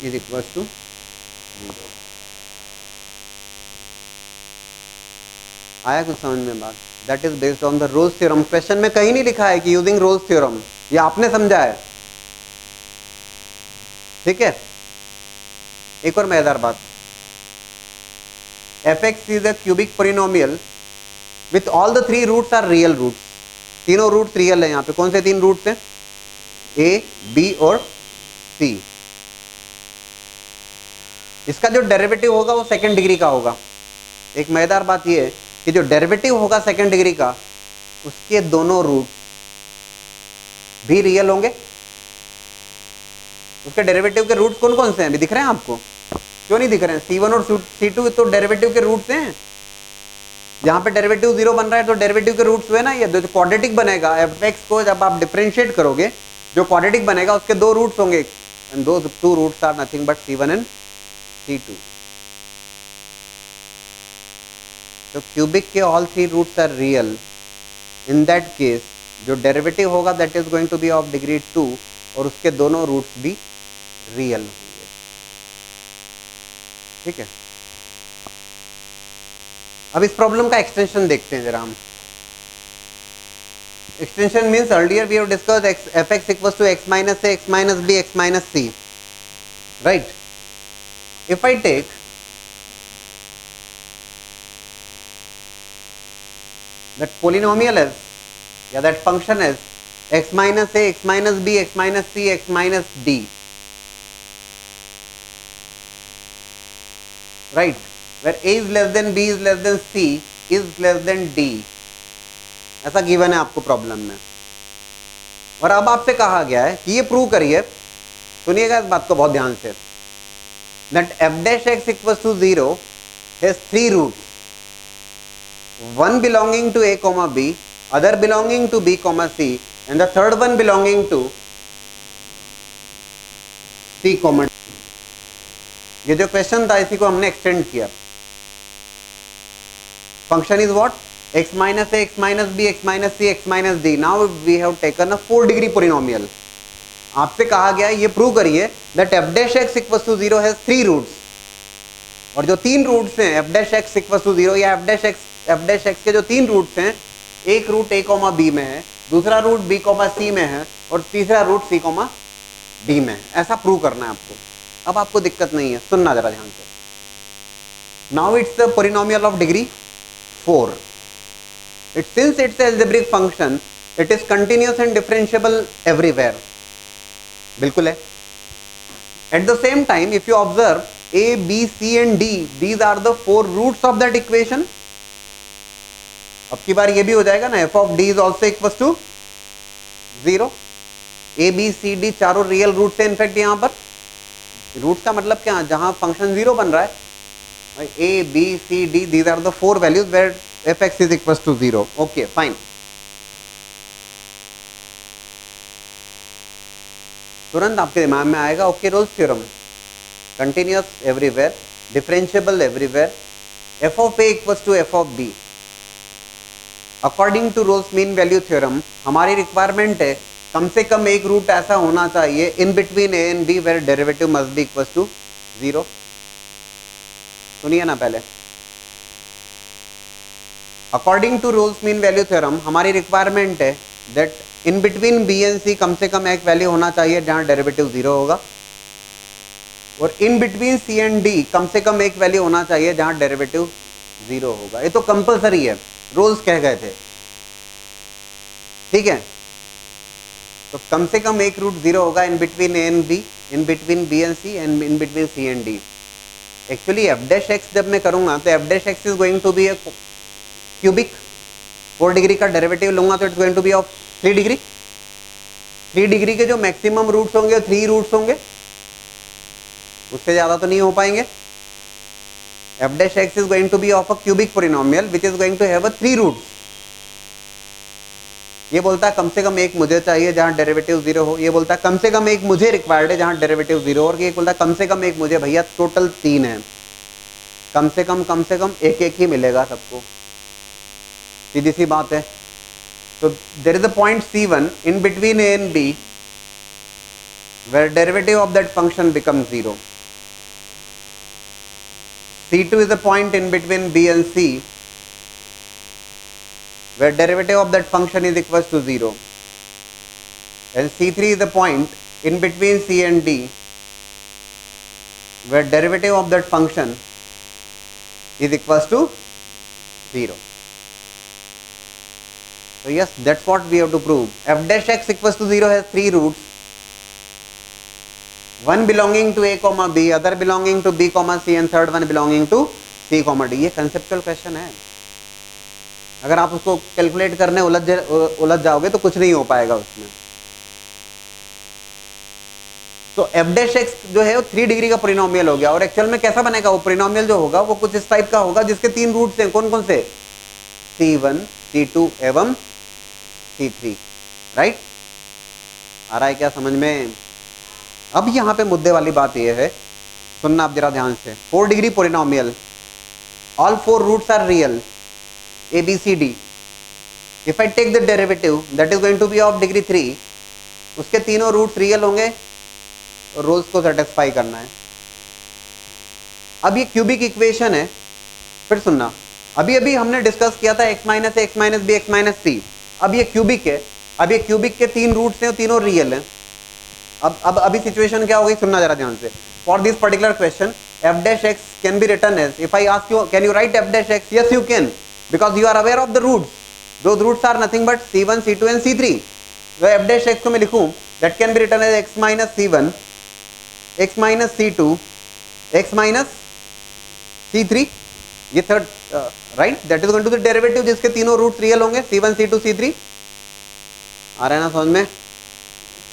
is equal to 0। आया कुछ समझ में बात? That is based on the Rolle's theorem. Question में कहीं नहीं लिखा है कि यूजिंग रोल्स थ्योरम, ये आपने समझा है। ठीक है, एक और मजेदार बात, fx is a cubic polynomial with all the three roots are real roots. तीनों रूट्स रियल है। यहाँ पे कौन से तीन रूट्स हैं? a, b और c। इसका जो डेरिवेटिव होगा वो सेकंड डिग्री का होगा। एक मजेदार बात ये है कि जो डेरिवेटिव होगा सेकंड डिग्री का, उसके दोनों रूट भी रियल होंगे। उसके डेरिवेटिव के रूट्स कौन कौन से हैं? अभी दिख रहे हैं आपको? क्यों नहीं दिख रहे हैं? C1 और C2 तो डेरिवेटिव के रूट्स हैं। जहां पे डेरिवेटिव 0 बन रहा है तो डेरिवेटिव के रूट्स हुए ना। ये जो क्वाड्रेटिक बनेगा fx को जब आप डिफरेंशिएट करोगे, जो क्वाड्रेटिक बनेगा उसके दो रूट्स होंगे, and those two roots are nothing but C1 and C2। तो क्यूबिक के all three roots are real. In that case जो डेरिवेटिव होगा that is going to be of degree 2 और उसके दोनों रूट्स भी रियल होंगे। ठीक है, अब इस प्रॉब्लम का एक्सटेंशन देखते हैं जरा हम। Extension means earlier we have discussed fx equals to x minus a, x minus b, x minus c, right. If I take that polynomial is, या that function is x minus a, x minus b, x minus c, x minus d, right, where a is less than b is less than c is less than d, ऐसा given है आपको problem में। और अब आपसे कहा गया है कि ये प्रूव करिए, सुनिएगा इस बात को बहुत ध्यान से, that f dash x equals to 0 has three roots, one belonging to a comma b, other belonging to b comma c, and the third one belonging to c comma d। ये जो क्वेश्चन था इसी को हमने extend किया। Function is what? x minus a, x minus b, x minus c, x minus d। now we have taken a 4 degree polynomial। आपसे कहा गया ये प्रूव करिए that f dash x equals to 0 has 3 roots, और जो तीन roots हैं f dash x equals to 0 या f dash x के जो तीन रूट्स हैं, एक रूट a कॉमा b में है, दूसरा रूट b कॉमा c में है, और तीसरा रूट c कॉमा d में है। ऐसा प्रूव करना है आपको। अब आपको दिक्कत नहीं है, सुनना जरा ध्यान से। Now it's the polynomial of degree 4। Since it's algebraic function, it is continuous and differentiable everywhere. बिल्कुल है। Eight the same time if you observe a, b, c and d, these are the 4 roots of that equation। अब की बार ये भी हो जाएगा ना, f of d is also equals to 0। a, b, c, d चारों रियल रूट्स हैं। In fact यहाँ पर रूट्स का मतलब क्या, जहां फंक्शन 0 बन रहा है, a, b, c, d, these are the 4 values where fx is equals to 0। okay, fine। तुरंत आपके दिमाग में आएगा okay Rolle's theorem, continuous everywhere, differentiable everywhere, f of a equals to f of b। According to Rolle's mean value theorem, हमारी requirement है कम से कम एक रूट ऐसा होना चाहिए in between a and b where derivative must be equals to 0। सुनिए ना पहले, According to Rolle's mean value theorem, हमारी रिक्वायरमेंट है that in between b and c कम से कम एक वैल्यू होना चाहिए जहां डेरिवेटिव 0 होगा, और in between c and d कम से कम एक वैल्यू होना चाहिए जहां डेरिवेटिव 0 होगा। ये तो कंपलसरी है, रोल्स कह गए थे। ठीक है, तो कम से कम एक रूट 0 होगा in between a and b, in between b and c, and in between c and d. Actually f dash x जब मैं करूंगा तो f dash x is going to be a cubic. 4 degree का derivative लूंगा तो it's going to be of 3 degree. 3 degree के जो maximum roots होंगे 3 रूट्स होंगे, उससे ज्यादा तो नहीं हो पाएंगे। f dash x is going to be of a cubic polynomial which is going to have a 3 roots। ये बोलता है कम से कम एक मुझे चाहिए जहां डेरिवेटिव 0 हो, ये बोलता है कम से कम एक मुझे रिक्वायर्ड है जहां डेरिवेटिव 0 हो, और ये बोलता है कम से कम एक मुझे, भैया टोटल 3 है। कम से कम एक एक ही मिलेगा सबको, सीधी सी बात है। So there is a point C1 in between A and B where derivative of that function becomes 0. C2 is a point in between B and C where derivative of that function is equals to 0. And C3 is the point in between C and D where derivative of that function is equals to 0. So yes, that's what we have to prove. F dash x equals to 0 has 3 roots. One belonging to A comma B, other belonging to B comma C and third one belonging to C comma D. ये conceptual question है. अगर आप उसको calculate करने उलझ जाओगे तो कुछ नहीं हो पाएगा उसमें. तो एफ डैश एक्स जो है वो 3 डिग्री का पोलिनोमियल हो गया. और एक्चुअल में कैसा बनेगा वो पोलिनोमियल जो होगा वो कुछ इस टाइप का होगा जिसके 3 रूट्स हैं. कौन कौन से? C1, C2 एवं C3. राइट, आ रहा है क्या समझ में? अब यहां पे मुद्दे वाली बात ये है, सुनना आप जरा ध्यान से. 4 degree polynomial, all 4 roots are real, A B C D. If I take the derivative that is going to be of degree 3, उसके तीनों रूट्स रियल होंगे और रोल्स को सेटिस्फाई करना है. अब ये क्यूबिक इक्वेशन है. फिर सुनना, अभी अभी हमने डिस्कस किया था x minus a, x minus b, x minus c. अब ये क्यूबिक है. अब ये क्यूबिक के 3 रूट्स हैं, तीनों रियल हैं. अब अभी सिचुएशन क्या हो गई, सुनना जरा ध्यान से. For this particular question f dash x can be written as, if I ask you can you write f dash x, yes you can, because you are aware of the roots. Those roots are nothing but C1, C2 and C3. तो f dash x को मैं लिखूं, that can be written as x minus C1, x minus C2, x minus C3. ये third right, that is going to the derivative जिसके तीनों roots real होंगे, C1, C2, C3. आ रहा है ना समझ में?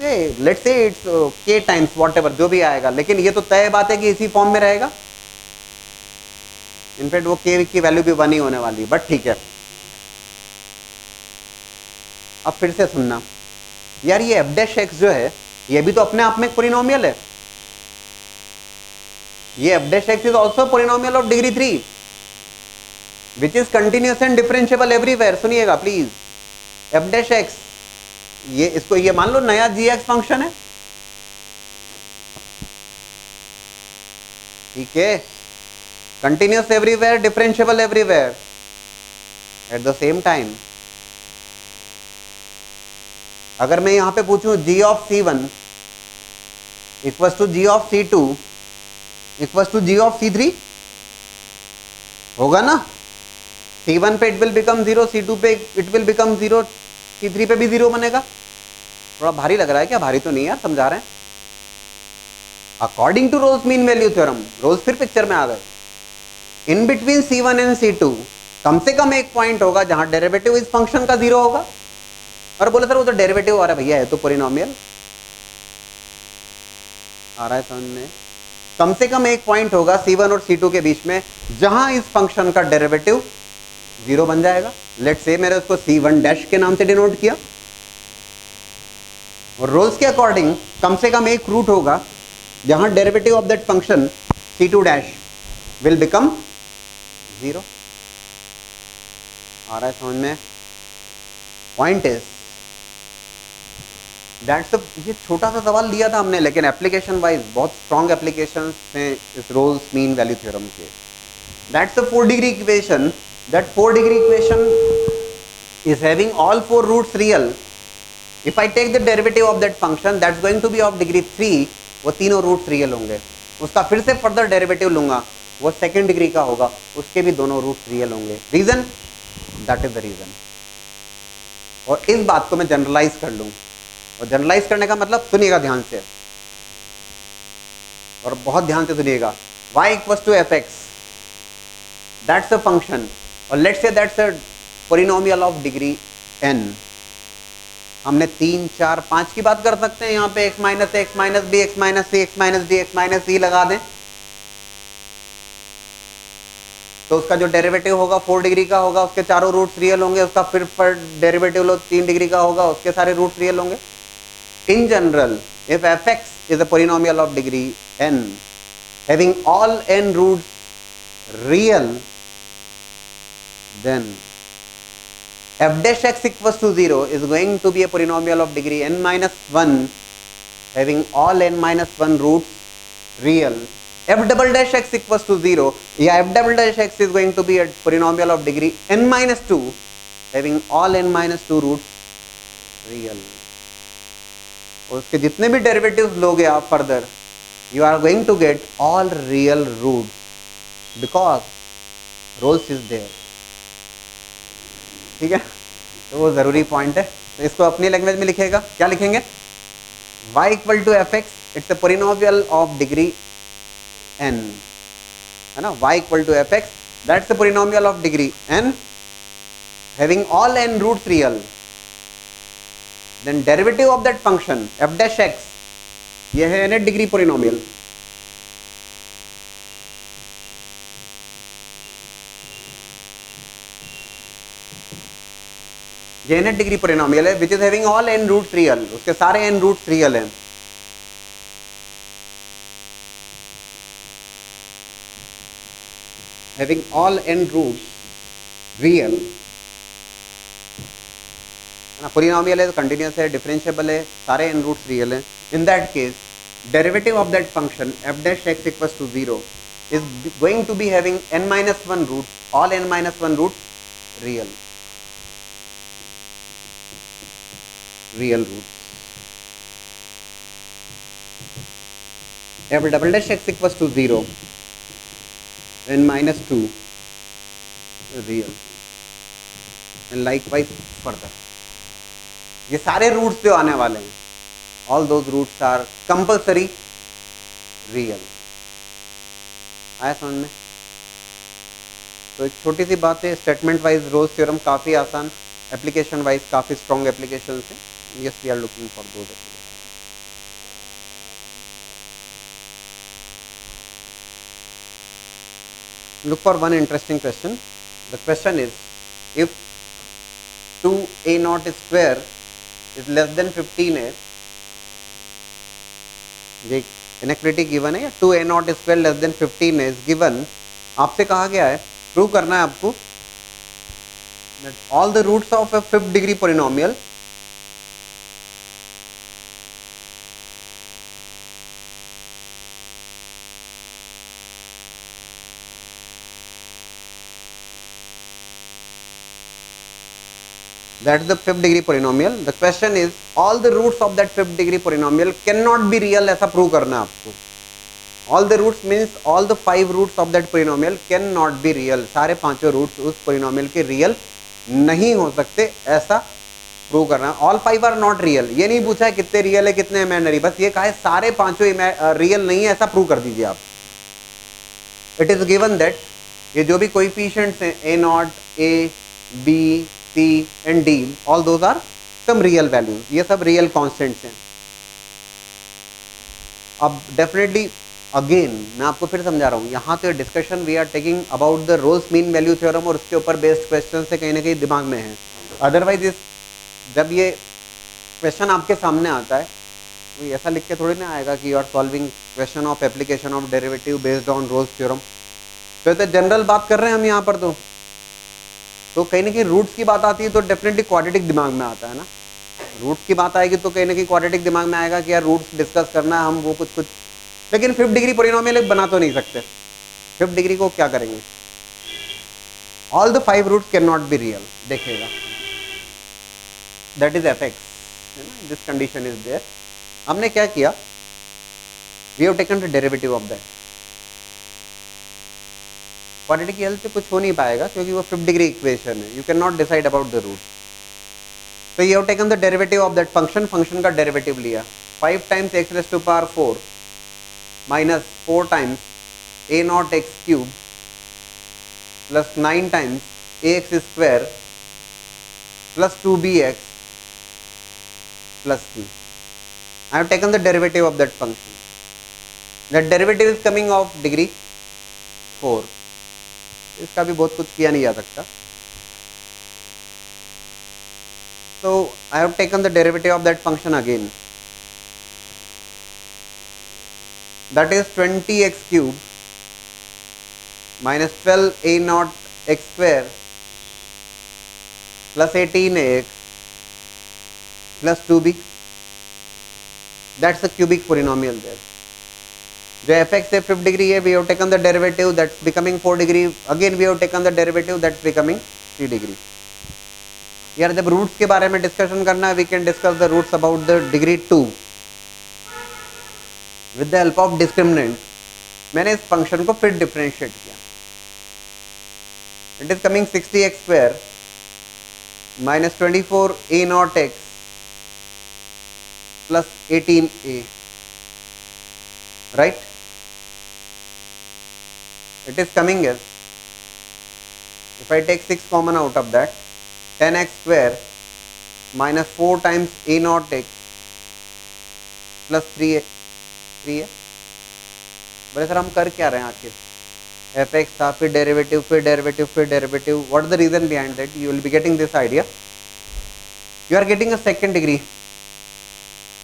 Let's say it's k times whatever जो भी आएगा, लेकिन ये तो तय बात है कि इसी फॉर्म में रहेगा. इनफैक्ट वो k की वैल्यू भी 1 ही होने वाली, बट ठीक है. अब फिर से सुनना यार, ये f dash x जो है ये भी तो अपने आप में एक पोलिनोमियल है. ये f dash x is also polynomial of degree 3 which is continuous and differentiable everywhere. सुनिएगा प्लीज. f dash x ये इसको ये मान लो नया gx फंक्शन है. ठीक है, continuous everywhere, differentiable everywhere at the same time. अगर मैं यहां पे पूछूं g of C1 equals to g of C2 equals to g of C3, होगा ना? C1 पे इट विल बिकम 0, C2 पे इट विल बिकम 0, C3 पे भी 0 बनेगा. थोड़ा भारी लग रहा है क्या? भारी तो नहीं यार, समझा रहे हैं. According to Rolle's mean value theorem, Rolle's फिर पिक्चर में आ गए. In between C1 and C2 कम से कम एक पॉइंट होगा जहां डेरिवेटिव इस फंक्शन का 0 होगा. और बोले सर वो तो डेरिवेटिव आ रहा है भैया, है तो पोलिनोमियल. आ रहा है समझ में? कम से कम एक पॉइंट होगा C1 और C2 के बीच में जहां इस फंक्शन का डेरिवेटिव 0 बन जाएगा. लेट्स से मैंने उसको C1 डैश के नाम से डिनोट किया. और रोल्स के अकॉर्डिंग कम से कम एक रूट होगा जहां derivative of that function C2 dash will become 0. आ रहा है समझ में? पॉइंट इज दैट्स ये छोटा सा सवाल लिया था हमने, लेकिन एप्लीकेशन वाइज बहुत स्ट्रॉन्ग एप्लीकेशंस हैं इस रोल्स मीन वैल्यू थ्योरम के. That's the 4 degree equation. That 4 degree equation is having all 4 roots real. If I take the derivative of that function that's going to be of degree 3, वो तीनों roots real होंगे. उसका फिर से further derivative लूंगा, वो second degree का होगा, उसके भी दोनों रूट्स रियल होंगे. Reason, that is the reason. और इस बात को मैं जनरलाइज कर लूं, और जनरलाइज करने का मतलब सुनिएगा ध्यान से, और बहुत ध्यान से सुनिएगा. y equals to f x, that's a function, और let's say that's a polynomial of degree n. हमने 3, 4, 5 की बात कर सकते हैं. यहाँ पे x minus a, x minus b, x minus c, x minus d, x minus c लगा दें तो उसका जो डेरिवेटिव होगा 4 डिग्री का होगा, उसके चारों रूट्स रियल होंगे. उसका फिर पर डेरिवेटिव लो 3 डिग्री का होगा, उसके सारे रूट्स रियल होंगे. In general if F x is a polynomial of degree n having all n roots real, then f dash x equals to 0 is going to be a polynomial of degree n minus 1 having all n minus 1 roots real. F double dash x equals to 0, yeah, f double dash x is going to be a polynomial of degree n minus 2 having all n minus 2 roots real. और उसके जितने भी derivatives लोगे आप further, you are going to get all real roots because Rolls is there. ठीक है, तो वो जरूरी पॉइंट है. तो इसको अपनी लैंग्वेज में लिखेगा, क्या लिखेंगे? y equal to f x, it's a polynomial of degree n, है ना. y equal to f x, that's a polynomial of degree n having all n roots real. Then derivative of that function f dash x, ये है nth degree polynomial. ये nth degree polynomial है which is having all n roots real, उसके सारे n roots real हैं. Having all n roots real, polynomial है, continuous है, differentiable है, सारे n रूट्स रियल हैं. In that case derivative of that function f dash x equals to 0 is going to be having n minus 1 roots, all n minus 1 roots real. Real roots. F double dash x equals to 0, n minus 2 real, and likewise further. ये सारे roots जो आने वाले हैं, all those roots are compulsory real. आया समझ में? तो एक छोटी सी बात है, स्टेटमेंट वाइज रोल्स थ्योरम काफ़ी आसान, एप्लीकेशन वाइज काफ़ी स्ट्रॉन्ग एप्लीकेशन है. Yes, we are looking for those applications. Look for one interesting question. The question is, if 2a naught square is less than 15a, ये inequality given है, 2a naught square less than 15a is given. आपसे कहा गया है, prove करना है आपको that all the roots of a fifth degree polynomial that is the fifth degree polynomial. The question is all the roots of that fifth degree polynomial cannot be real, ऐसा prove करना है आपको. All the roots means all the 5 roots of that polynomial cannot be real. सारे पांचों roots उस polynomial के real नहीं हो सकते, ऐसा प्रूव करना है. All 5 are not real, ये नहीं पूछा है कितने रियल है कितने इमेजिनरी, बस ये कहा है सारे पांचों रियल नहीं है, ऐसा प्रूव कर दीजिए आप. इट इज गिवन दैट ये जो भी कोएफिशिएंट्स हैं a not, a, b, c and d, all those are some real values, ये सब real constants हैं. अब डेफिनेटली अगेन मैं आपको फिर समझा रहा हूँ, यहाँ तो discussion we are taking about the Rolle's mean value theorem और उसके ऊपर बेस्ड क्वेश्चन से कहीं ना कहीं दिमाग में है. अदरवाइज जब ये क्वेश्चन आपके सामने आता है तो ऐसा लिख के थोड़ी ना आएगा कि you are solving question of application of derivative based on Rolle's theorem. तो जनरल बात कर रहे हैं हम यहाँ पर, तो कहीं ना कहीं रूट्स की बात आती है तो डेफिनेटली क्वाड्रेटिक दिमाग में आता है ना. रूट्स की बात आएगी तो कहीं ना कहीं क्वाड्रेटिक दिमाग में आएगा कि यार रूट्स डिस्कस करना है, हम वो कुछ. लेकिन फिफ्थ डिग्री पोलिनोमियल बना तो नहीं सकते. फिफ्थ डिग्री को क्या करेंगे? All the 5 roots can not be real. देखिएगा दैट इज एफ एक्स, है ना, दिस कंडीशन इज देयर. हमने क्या किया, we have taken the derivative of that. Quadratic की हेल्प से कुछ हो नहीं पाएगा क्योंकि वो फिफ्थ डिग्री इक्वेशन है, you can not decide about the root. तो you have taken the derivative of that function, function का डेरिवेटिव लिया. 5 times x rays to power 4 minus 4 times a nought x cube plus 9 times ax square plus 2bx plus q. I have taken the derivative of that function. That derivative is coming of degree 4. इसका भी बहुत कुछ किया नहीं जा सकता. So I have taken the derivative of that function again. That is 20x cube minus 12 a naught x square plus 18x plus 2b. That's a cubic polynomial there. जो fx है 5 degree है, we have taken the derivative, that's becoming 4 degree. Again we have taken the derivative, that's becoming 3 degree. यार जब roots के बारे में discussion करना है, we can discuss the roots about the degree 2 with the help of discriminant. मैंने इस फंक्शन को फिर डिफरेंशिएट किया. It is coming 60x square minus 24a0x plus 18a, right. It is coming as, if I take 6 common out of that, 10x square minus 4 times a0x plus 3a. बोले sir हम कर क्या रहे हैं आखिर? fx था, फिर डेरिवेटिव, फिर डेरिवेटिव, फिर derivative. What is the reason behind that? You will be getting this idea. You are getting a second degree,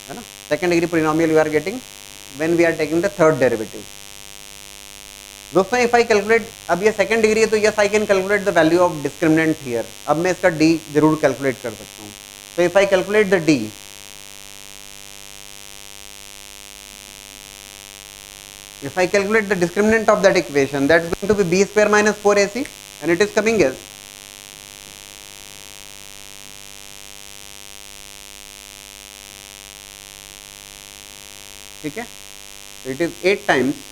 है ना, second degree polynomial you are getting when we are taking the third derivative. दोस्तों if I calculate, अब ये second degree है तो yes I can calculate the value of discriminant here. अब मैं इसका डी जरूर कैलकुलेट कर सकता हूँ. तो if I calculate the D, if I calculate the discriminant of that equation, that's going to be b square minus 4ac, and it is coming as ठीक है. So it is 8 times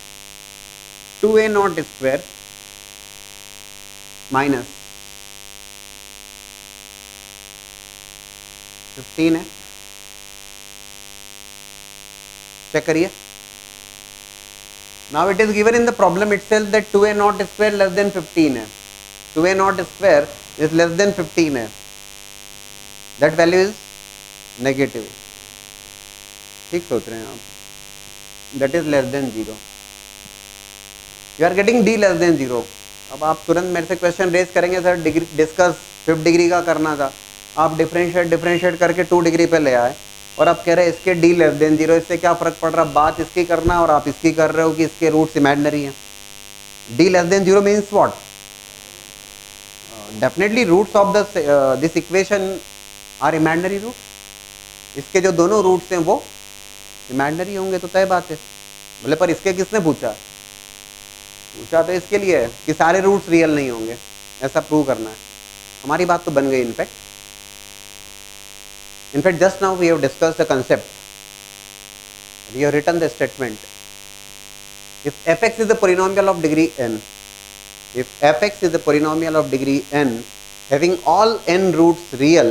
2a naught square minus 15 है. Check करिए. Now it is given in the problem itself that 2a naught square less than 15 है. 2a naught square is less than 15 है. That value is negative. ठीक सोच रहे हैं आप. That is less than 0. You are getting d less than 0. अब आप तुरंत मेरे से क्वेश्चन रेज करेंगे सर डिग्री डिस्कस 5 डिग्री का करना था. आप डिफरेंशिएट करके 2 डिग्री पे ले आए और आप कह रहे हैं इसके d लेस देन 0, इससे क्या फर्क पड़ रहा? बात इसकी करना और आप इसकी कर रहे हो कि इसके रूट्स इमेजिनरी हैं. d less than 0 means what? Definitely roots of this equation are imaginary root. इसके जो दोनों रूट्स हैं वो इमेजिनरी होंगे तो तय बात है. बोले पर इसके किसने पूछा? पूछा तो इसके लिए है कि सारे रूट्स रियल नहीं होंगे, ऐसा प्रूव करना है. हमारी बात तो बन गई. In fact, just now we have discussed the concept. We have written the statement. If fx is the polynomial of degree n, if fx is the polynomial of degree n, having all n roots real,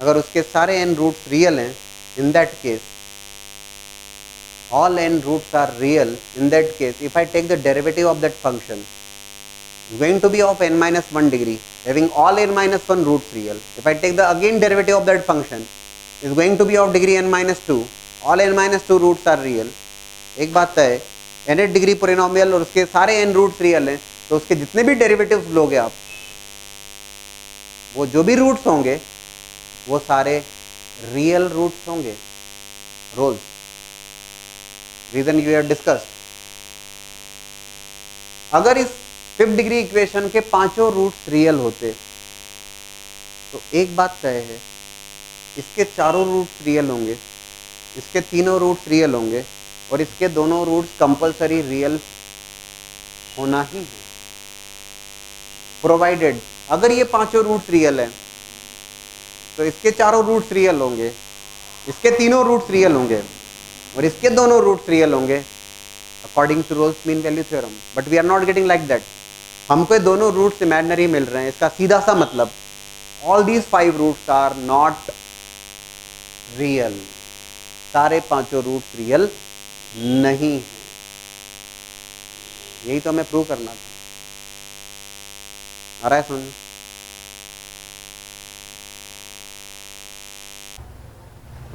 अगर उसके सारे n roots real हैं, in that case, all n roots are real, in that case, if I take the derivative of that function, is going to be of n minus 1 degree, having all n minus 1 roots real. If I take the again derivative of that function, is going to be of degree n minus 2, all n minus 2 roots are real. एक बात है, nth degree polynomial और उसके सारे n roots real हैं, तो उसके जितने भी डेरिवेटिव्स लोगे आप, वो जो भी रूट्स होंगे वो सारे रियल रूट्स होंगे. Rolle's, reason you have discussed. अगर इस 5th डिग्री इक्वेशन के पांचों रूट्स रियल होते तो एक बात तय है, इसके चारों रूट्स रियल होंगे, इसके तीनों रूट्स रियल होंगे और इसके दोनों रूट्स कंपलसरी रियल होना ही है. प्रोवाइडेड, अगर ये पांचों रूट्स रियल हैं तो इसके चारों रूट्स रियल होंगे, इसके तीनों रूट्स रियल होंगे और इसके दोनों रूट्स रियल होंगे according to Rolle's mean value theorem. But we are not getting like that. हमको दोनों रूट्स इमेजिनरी मिल रहे हैं. इसका सीधा सा मतलब all these 5 roots are not real. सारे पांचों रूट्स रियल नहीं है. यही तो हमें प्रूव करना था. आ रहा है समझ?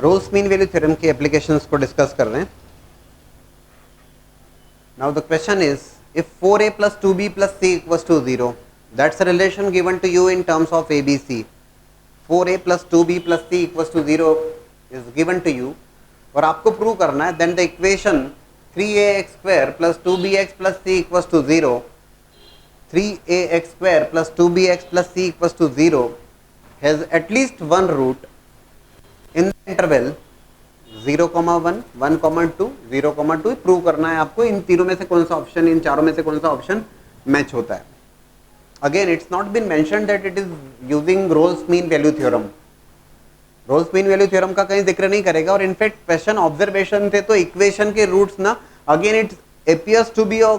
रोल्स मीन वैल्यू थ्योरम की एप्लीकेशंस को डिस्कस कर रहे हैं. Now the question is, if 4a plus 2b plus c equals to 0, that's a relation given to you in terms of ABC. 4a plus 2b plus c equals to 0 is given to you और आपको prove करना है. then the equation 3ax square plus 2bx plus c equals to 0 3ax² plus 2bx plus c equals to 0 has at least one root in the interval 0,1, 1,2, 0,2 prove करना है आपको इन तीनों में से कौन सा ऑप्शन, इन चारों में से कौन सा ऑप्शन मैच होता है. Again it's not been mentioned that it is using Rolle's mean value theorem. Rolle's mean value theorem का कहीं जिक्र नहीं करेगा. और इनफैक्ट क्वेश्चन ऑब्जर्वेशन थे तो इक्वेशन के रूट्स ना, again it appears to be a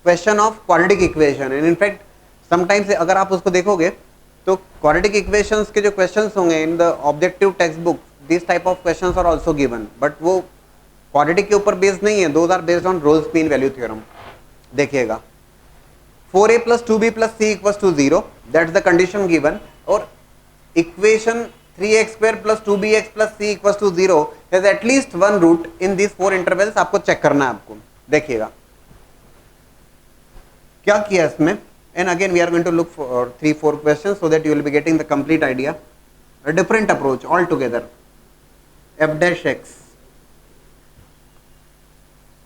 question of quadratic equation and in fact sometimes अगर आप उसको देखोगे तो quadratic equations के जो questions होंगे in the objective textbook these type of questions are also given but वो quadratic के ऊपर बेस्ड नहीं है, those are based on Rolle's mean value theorem. देखिएगा 4a plus 2b plus c equals to 0 that's the condition given और equation 3x square plus 2bx plus c equals to 0 has at least one root in these four intervals. आपको check करना है. आपको देखिएगा क्या किया इसमें. And again we are going to look for 3-4 questions so that you will be getting the complete idea. A different approach all together. f dash x,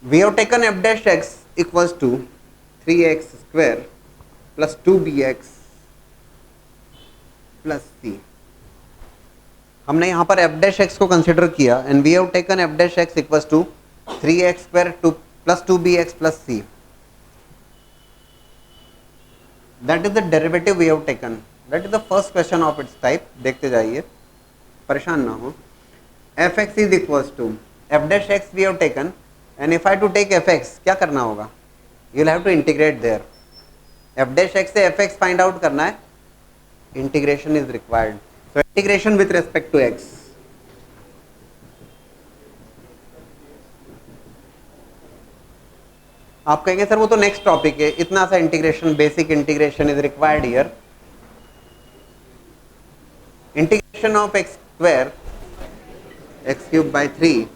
we have taken f dash x equals to 3x square plus 2bx plus c. हमने यहाँ पर f dash x को consider किया and we have taken f dash x equals to 3x square plus 2bx plus c. That is the derivative we have taken. That is the first question of its type. देखते जाइए, परेशान ना हो. fx is equals to f dash x we have taken and if I to take fx क्या करना होगा? You will have to integrate there. f dash x से fx find out करना है. Integration is required. So integration with respect to x. आप कहेंगे sir वो तो नेक्स्ट टॉपिक है, इतना सा integration, basic integration is required here. Integration of x square x cube by 3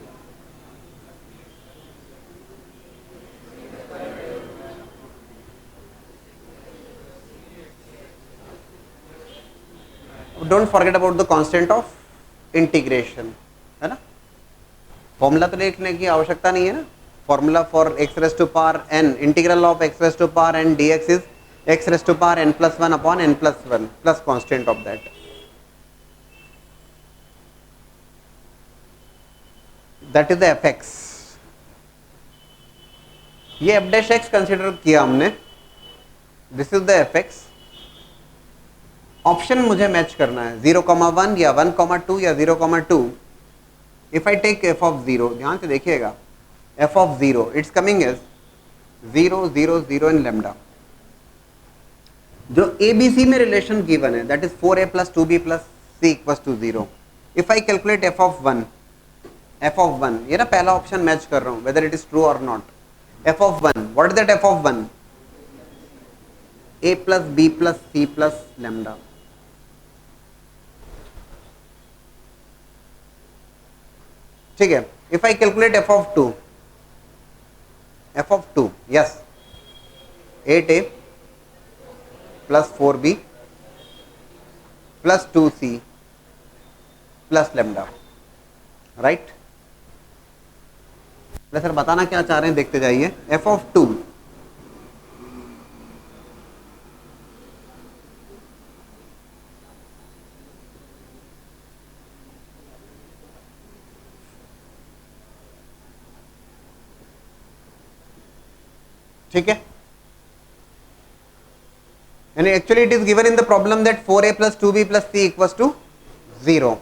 don't forget about the constant of integration, है ना. Formula तो लिखने की आवश्यकता नहीं है ना. Formula for x raised to power n, integral of x raised to power n dx is x raised to power n plus 1 upon n plus 1 plus constant of that. That is the fx. ये f dash x consider किया हमने. This is the fx. Option मुझे match करना है 0,1 या 1,2 या 0,2. If I take f of 0, ध्यान से देखिएगा, f of 0 it's coming as 0 0 0 in lambda. जो ABC में रिलेशन गिवन है that is 4a plus 2b plus c equals to 0. If I calculate f of 1, ये ना पहला ऑप्शन मैच कर रहा हूँ whether it is true or not. f of 1, what is that f of 1? a plus b plus c plus lambda. ठीक है. If I calculate f of 2, yes, 8a plus 4b plus 2c plus lambda, right? Sir बताना क्या चाह रहे हैं, देखते जाइए. f of 2, ठीक है. and actually it is given in the problem that 4a plus 2b plus c equals to 0.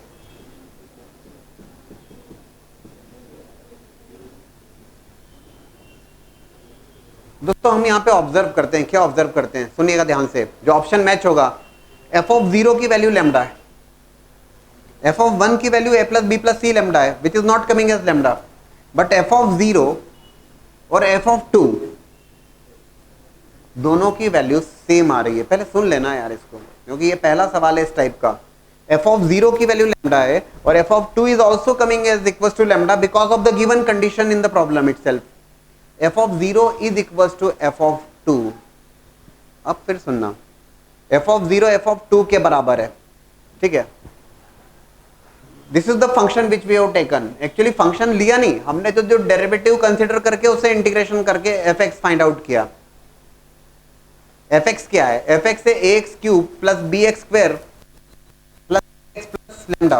दोस्तों हम यहाँ पे ऑब्जर्व करते हैं, क्या ऑब्जर्व करते हैं, सुनिएगा ध्यान से. जो ऑप्शन मैच होगा, f of 0 की वैल्यू लैम्डा है, f of 1 की value a plus b plus c lambda है, which is not coming as lambda. but f of 0 और f of 2 दोनों की वैल्यू सेम आ रही है. पहले सुन लेना यार इसको, क्योंकि ये पहला सवाल है इस टाइप का. f of 0 की वैल्यू लैम्डा है और f of 2 is also coming as equal to lambda because of the given condition in the problem itself. f of 0 is equal to f of 2. अब फिर सुनना, f of 0 f of 2 के बराबर है, ठीक है. This is the function which we have taken. Actually function लिया नहीं हमने, तो जो डेरिवेटिव कंसिडर करके उसे इंटीग्रेशन करके fx फाइंड आउट किया. एफ एक्स क्या है? एफ एक्स है a x cube plus b x square plus x plus lambda,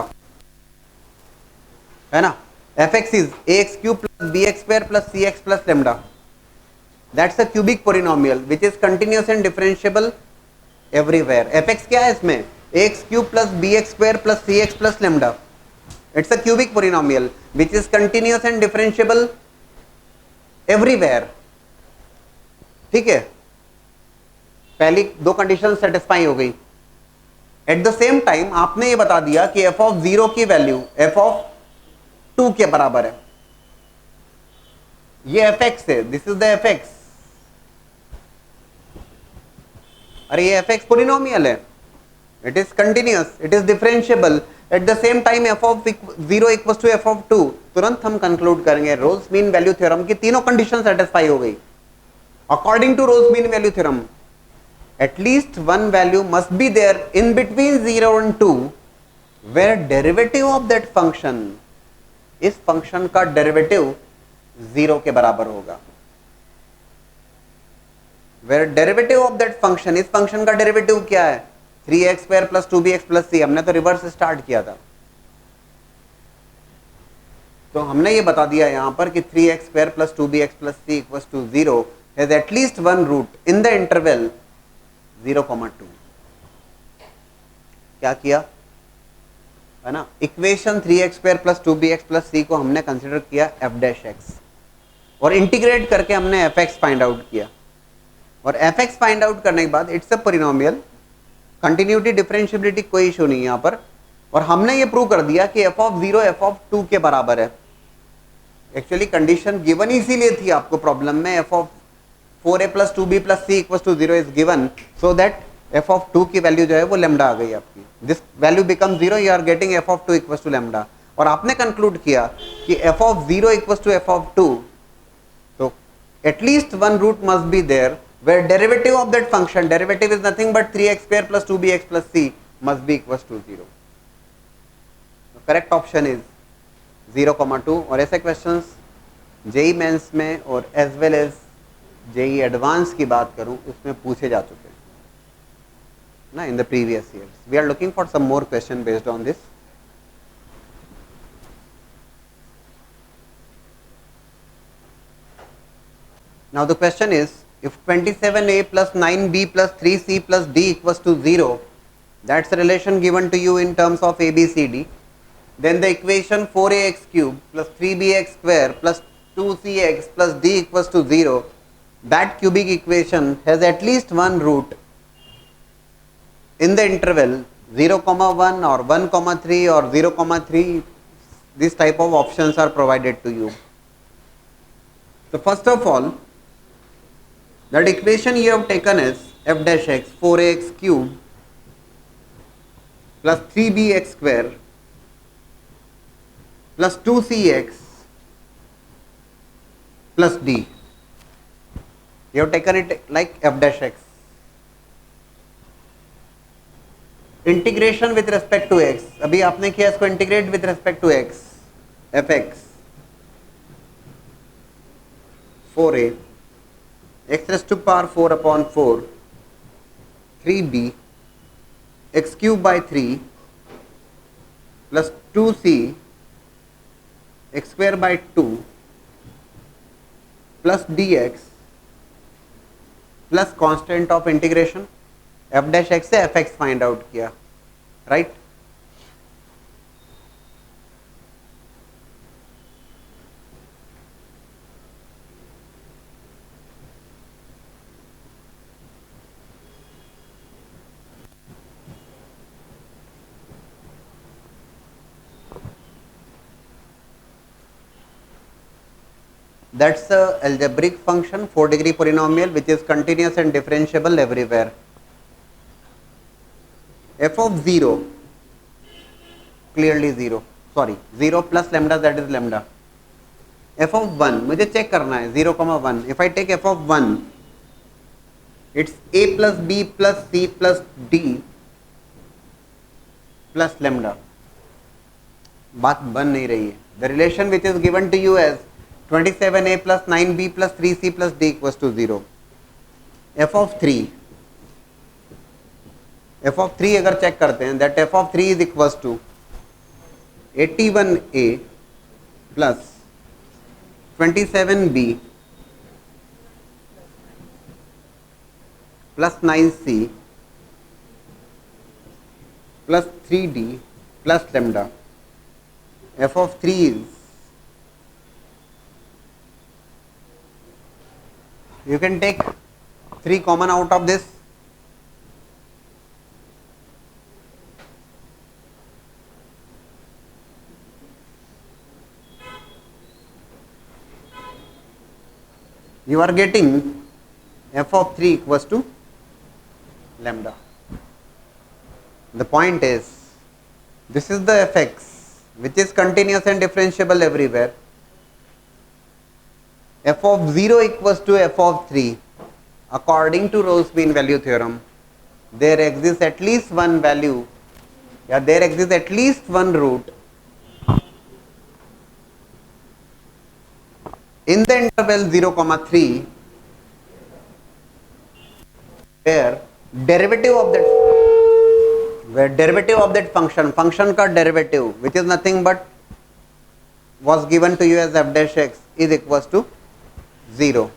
है ना? F x is a x cube plus b x square plus c x plus lambda, that's a cubic polynomial which is continuous and differentiable everywhere. F x क्या है इसमें? A x cube plus b x square plus c x plus lambda. It's a cubic polynomial which is continuous and differentiable everywhere. ठीक है, पहली दो condition satisfy हो गई. Eight the same time आपने ये बता दिया कि एफ ऑफ जीरो की वैल्यू एफ ऑफ टू के बराबर है. ये एफ एक्स है, this is the f x. अरे ये एफ एक्स पोलिनोमियल है, it is continuous, it is differentiable. At the same time f of zero equals to f of two. तुरंत हम कंक्लूड करेंगे रोल्स मीन वैल्यू थ्योरम की तीनों condition satisfy हो गई. According to Rolle's mean value theorem, at least one value must be there in between 0 and 2 where derivative of that function, इस function का derivative 0 के बराबर होगा. where derivative of that function, इस function का derivative क्या है? 3x square plus 2bx plus c. हमने तो रिवर्स स्टार्ट किया था, तो हमने ये बता दिया यहां पर कि 3x square plus 2bx plus c equals to 0 has at least one root in the interval 0,2. क्या किया, है ना? Equation 3x square plus 2bx plus c को हमने कंसिडर किया f डैश x और इंटीग्रेट करके हमने fx फाइंड आउट किया. और fx फाइंड आउट करने के बाद it's a polynomial, continuity differentiability कोई इशू नहीं यहाँ पर. और हमने ये प्रूव कर दिया कि f ऑफ 0 f ऑफ 2 के बराबर है. एक्चुअली कंडीशन गिवन इसीलिए थी आपको प्रॉब्लम में, f of 4a plus 2b plus c equals to 0 is given, so that f of 2 की वैल्यू जो है वो लैम्डा आ गई आपकी. This value become 0, you are getting f of 2 equals to lambda. और आपने कंक्लूड किया कि f of 0 equals to f of 2, तो at least one root must be there where derivative of that function, derivative is nothing but 3x square plus 2bx plus c must be equals to 0. The correct option is 0,2. और ऐसे questions JEE Mains में और as well as JEE Advance की बात करूं उसमें पूछे जा चुके हैं ना in the previous years. We are looking for some more question based on this. Now the question is if 27a plus 9b plus 3c plus d equals to 0, that's the relation given to you in terms of abcd, then the equation 4ax cube plus 3bx square plus 2cx plus d equals to 0, that cubic equation has at least one root in the interval 0,1 or 1,3 or 0,3. This type of options are provided to you. So first of all, that equation you have taken is f dash x 4ax cube plus 3bx square plus 2cx plus d. You have taken it like f dash x. Integration with respect to x, अभी आपने किया इसको integrate with respect to x. F x 4a x raise to power 4 upon 4 3b x cube by 3 plus 2c x square by 2 plus dx plus constant of integration f dash x से f x find out किया, right? That's a algebraic function, 4-degree polynomial which is continuous and differentiable everywhere. F of 0, clearly 0, sorry 0 plus lambda, that is lambda. F of 1 मुझे check करना है 0,1. If I take f of 1, it's a plus b plus c plus d plus lambda. बात बन नहीं रही है. The relation which is given to you as 27a plus 9b plus 3c plus d equals to 0. F of 3, f of 3 अगर check करते हैं, that f of 3 is equals to 81a plus 27b plus 9c plus 3d plus lambda. F of 3 is, you can take 3 common out of this. You are getting f of 3 equals to lambda. The point is, this is the fx which is continuous and differentiable everywhere. F of 0 equals to f of 3. According to Rolle's mean value theorem, there exists at least one value, there exists at least one root in the interval 0,3 where derivative of that function का derivative, which is nothing but was given to you as f dash x, is equals to 0.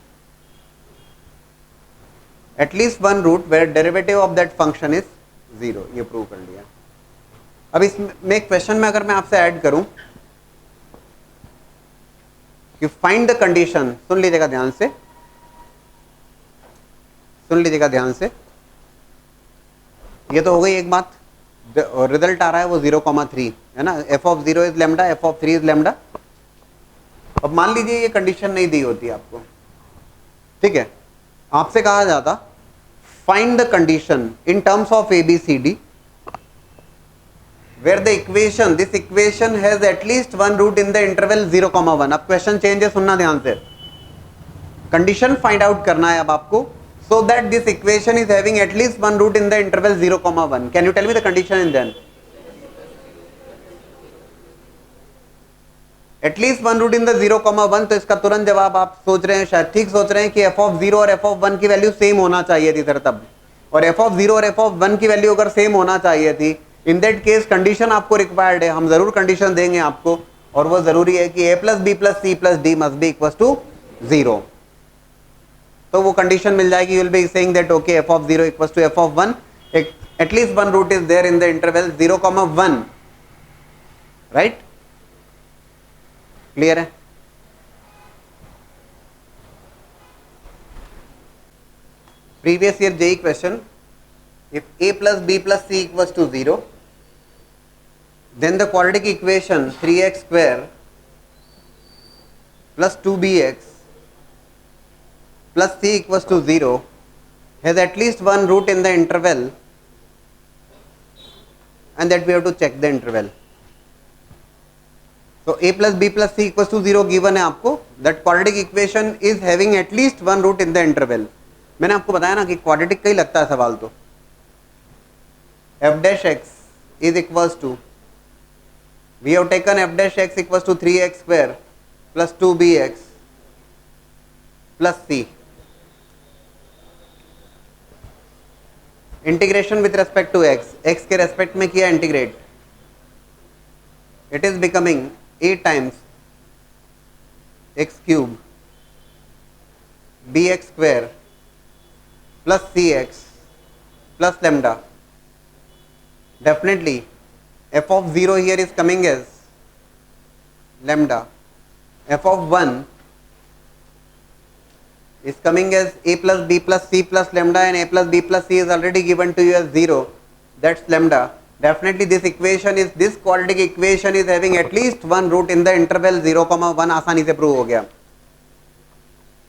At least one root where derivative of that function is 0. ये prove कर लिया. अब इसमें question में अगर मैं आपसे ऐड करूं कि फाइंड द कंडीशन, सुन लीजिएगा ध्यान से, ये तो हो गई एक बात. रिजल्ट आ रहा है वो 0,3 है ना. F of 0 is lambda, F of 3 is lambda. अब मान लीजिए ये कंडीशन नहीं दी होती आपको, ठीक है, आपसे कहा जाता find the condition in terms of ABCD where the equation, this equation has at least one root in the interval 0,1. अब क्वेश्चन चेंज है, सुनना ध्यान से. कंडीशन फाइंड आउट करना है अब आपको, so that this equation is having at least one root in the interval 0,1. Can you tell me the condition in then? At least one root in the 0,1. तो इसका तुरंत जवाब आप सोच रहे हैं, शायद ठीक सोच रहे हैं कि f of 0 और f of 1 की वैल्यू सेम होना चाहिए थी सर तब, और f of 0 और f of 1 की वैल्यू अगर सेम होना चाहिए थी, इन दैट केस कंडीशन आपको रिक्वायर्ड है, हम जरूर कंडीशन देंगे आपको, और वो जरूरी है कि a plus b plus c plus d must be equal to 0. तो वो कंडीशन मिल जाएगी. You will be saying that okay f of 0 equals to f of 1, at least one root is there in the interval 0,1. Right, clear है. Previous year JEE question, if a plus b plus c equals to 0, then the quadratic equation 3x square plus 2bx plus c equals to 0 has at least one root in the interval, and that we have to check the interval. So a plus b plus c equals to 0 given है आपको, that quadratic equation is having at least one root in the interval. मैंने आपको बताया ना कि quadratic का ही लगता है सवाल. तो f dash x is equals to, we have taken f dash x equals to 3x square plus 2bx plus c. Integration with respect to x, x के रेस्पेक्ट में किया integrate, it is becoming a times x cube bx square plus cx plus lambda. Definitely f of 0 here is coming as lambda, f of 1 is coming as a plus b plus c plus lambda, and a plus b plus c is already given to you as 0, that's lambda. Definitely this equation is, this quadratic equation is having at least one root in the interval 0,1. आसानी से prove हो गया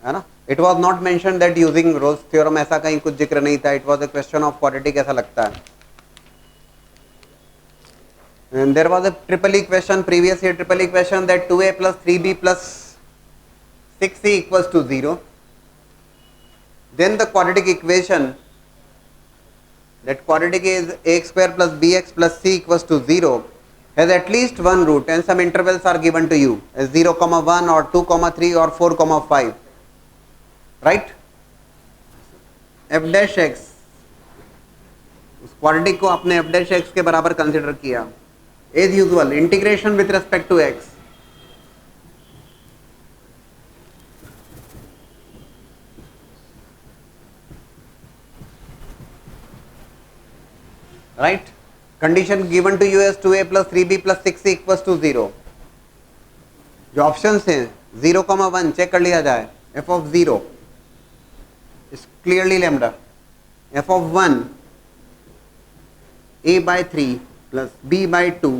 है ना. It was not mentioned that using Rolle's theorem, ऐसा कहीं कुछ जिक्र नहीं था. It was a question of quadratic, ऐसा लगता है. And there was a triple equation, previous year triple equation, that 2a plus 3b plus 6c equals to 0. Then the quadratic equation, that quadratic is ax square plus bx plus c equals to 0, has at least one root, and some intervals are given to you as 0,1 or 2,3 or 4,5. Right? f dash x, quadratic को आपने f dash x के बराबर consider किया. As usual integration with respect to x. Right. Condition given to you as 2a plus 3b plus 6c equals to 0. जो options हैं 0,1 check कर लिया जाए. f of 0 is clearly lambda. f of 1 a by 3 plus b by 2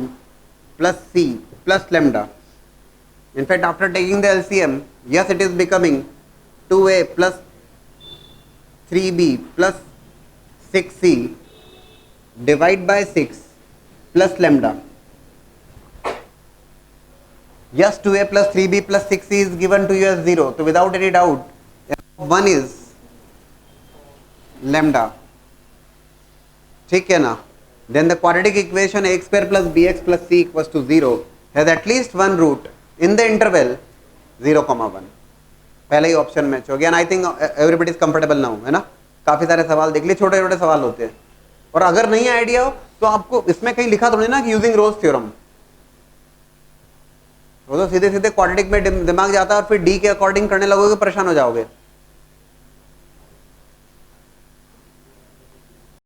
plus c plus lambda. In fact, after taking the LCM, yes, it is becoming 2a plus 3b plus 6c divide by 6 plus lambda. Yes, 2a plus 3b plus 6c is given to you as 0. So without any doubt, f of 1 is lambda. ठीक है ना? Then the quadratic equation ax square plus bx plus c equals to 0 has at least one root in the interval 0,1. पहले ही option match हो गया. And I think everybody is comfortable now, है ना? काफी सारे सवाल देख लिए, छोटे छोटे सवाल होते हैं. और अगर नहीं आइडिया हो तो आपको इसमें कहीं लिखा थोड़ी ना कि यूजिंग रोज थ्योरम, वो तो सीधे सीधे क्वाड्रेटिक में दिमाग जाता है और फिर डी के अकॉर्डिंग करने लगोगे परेशान हो जाओगे.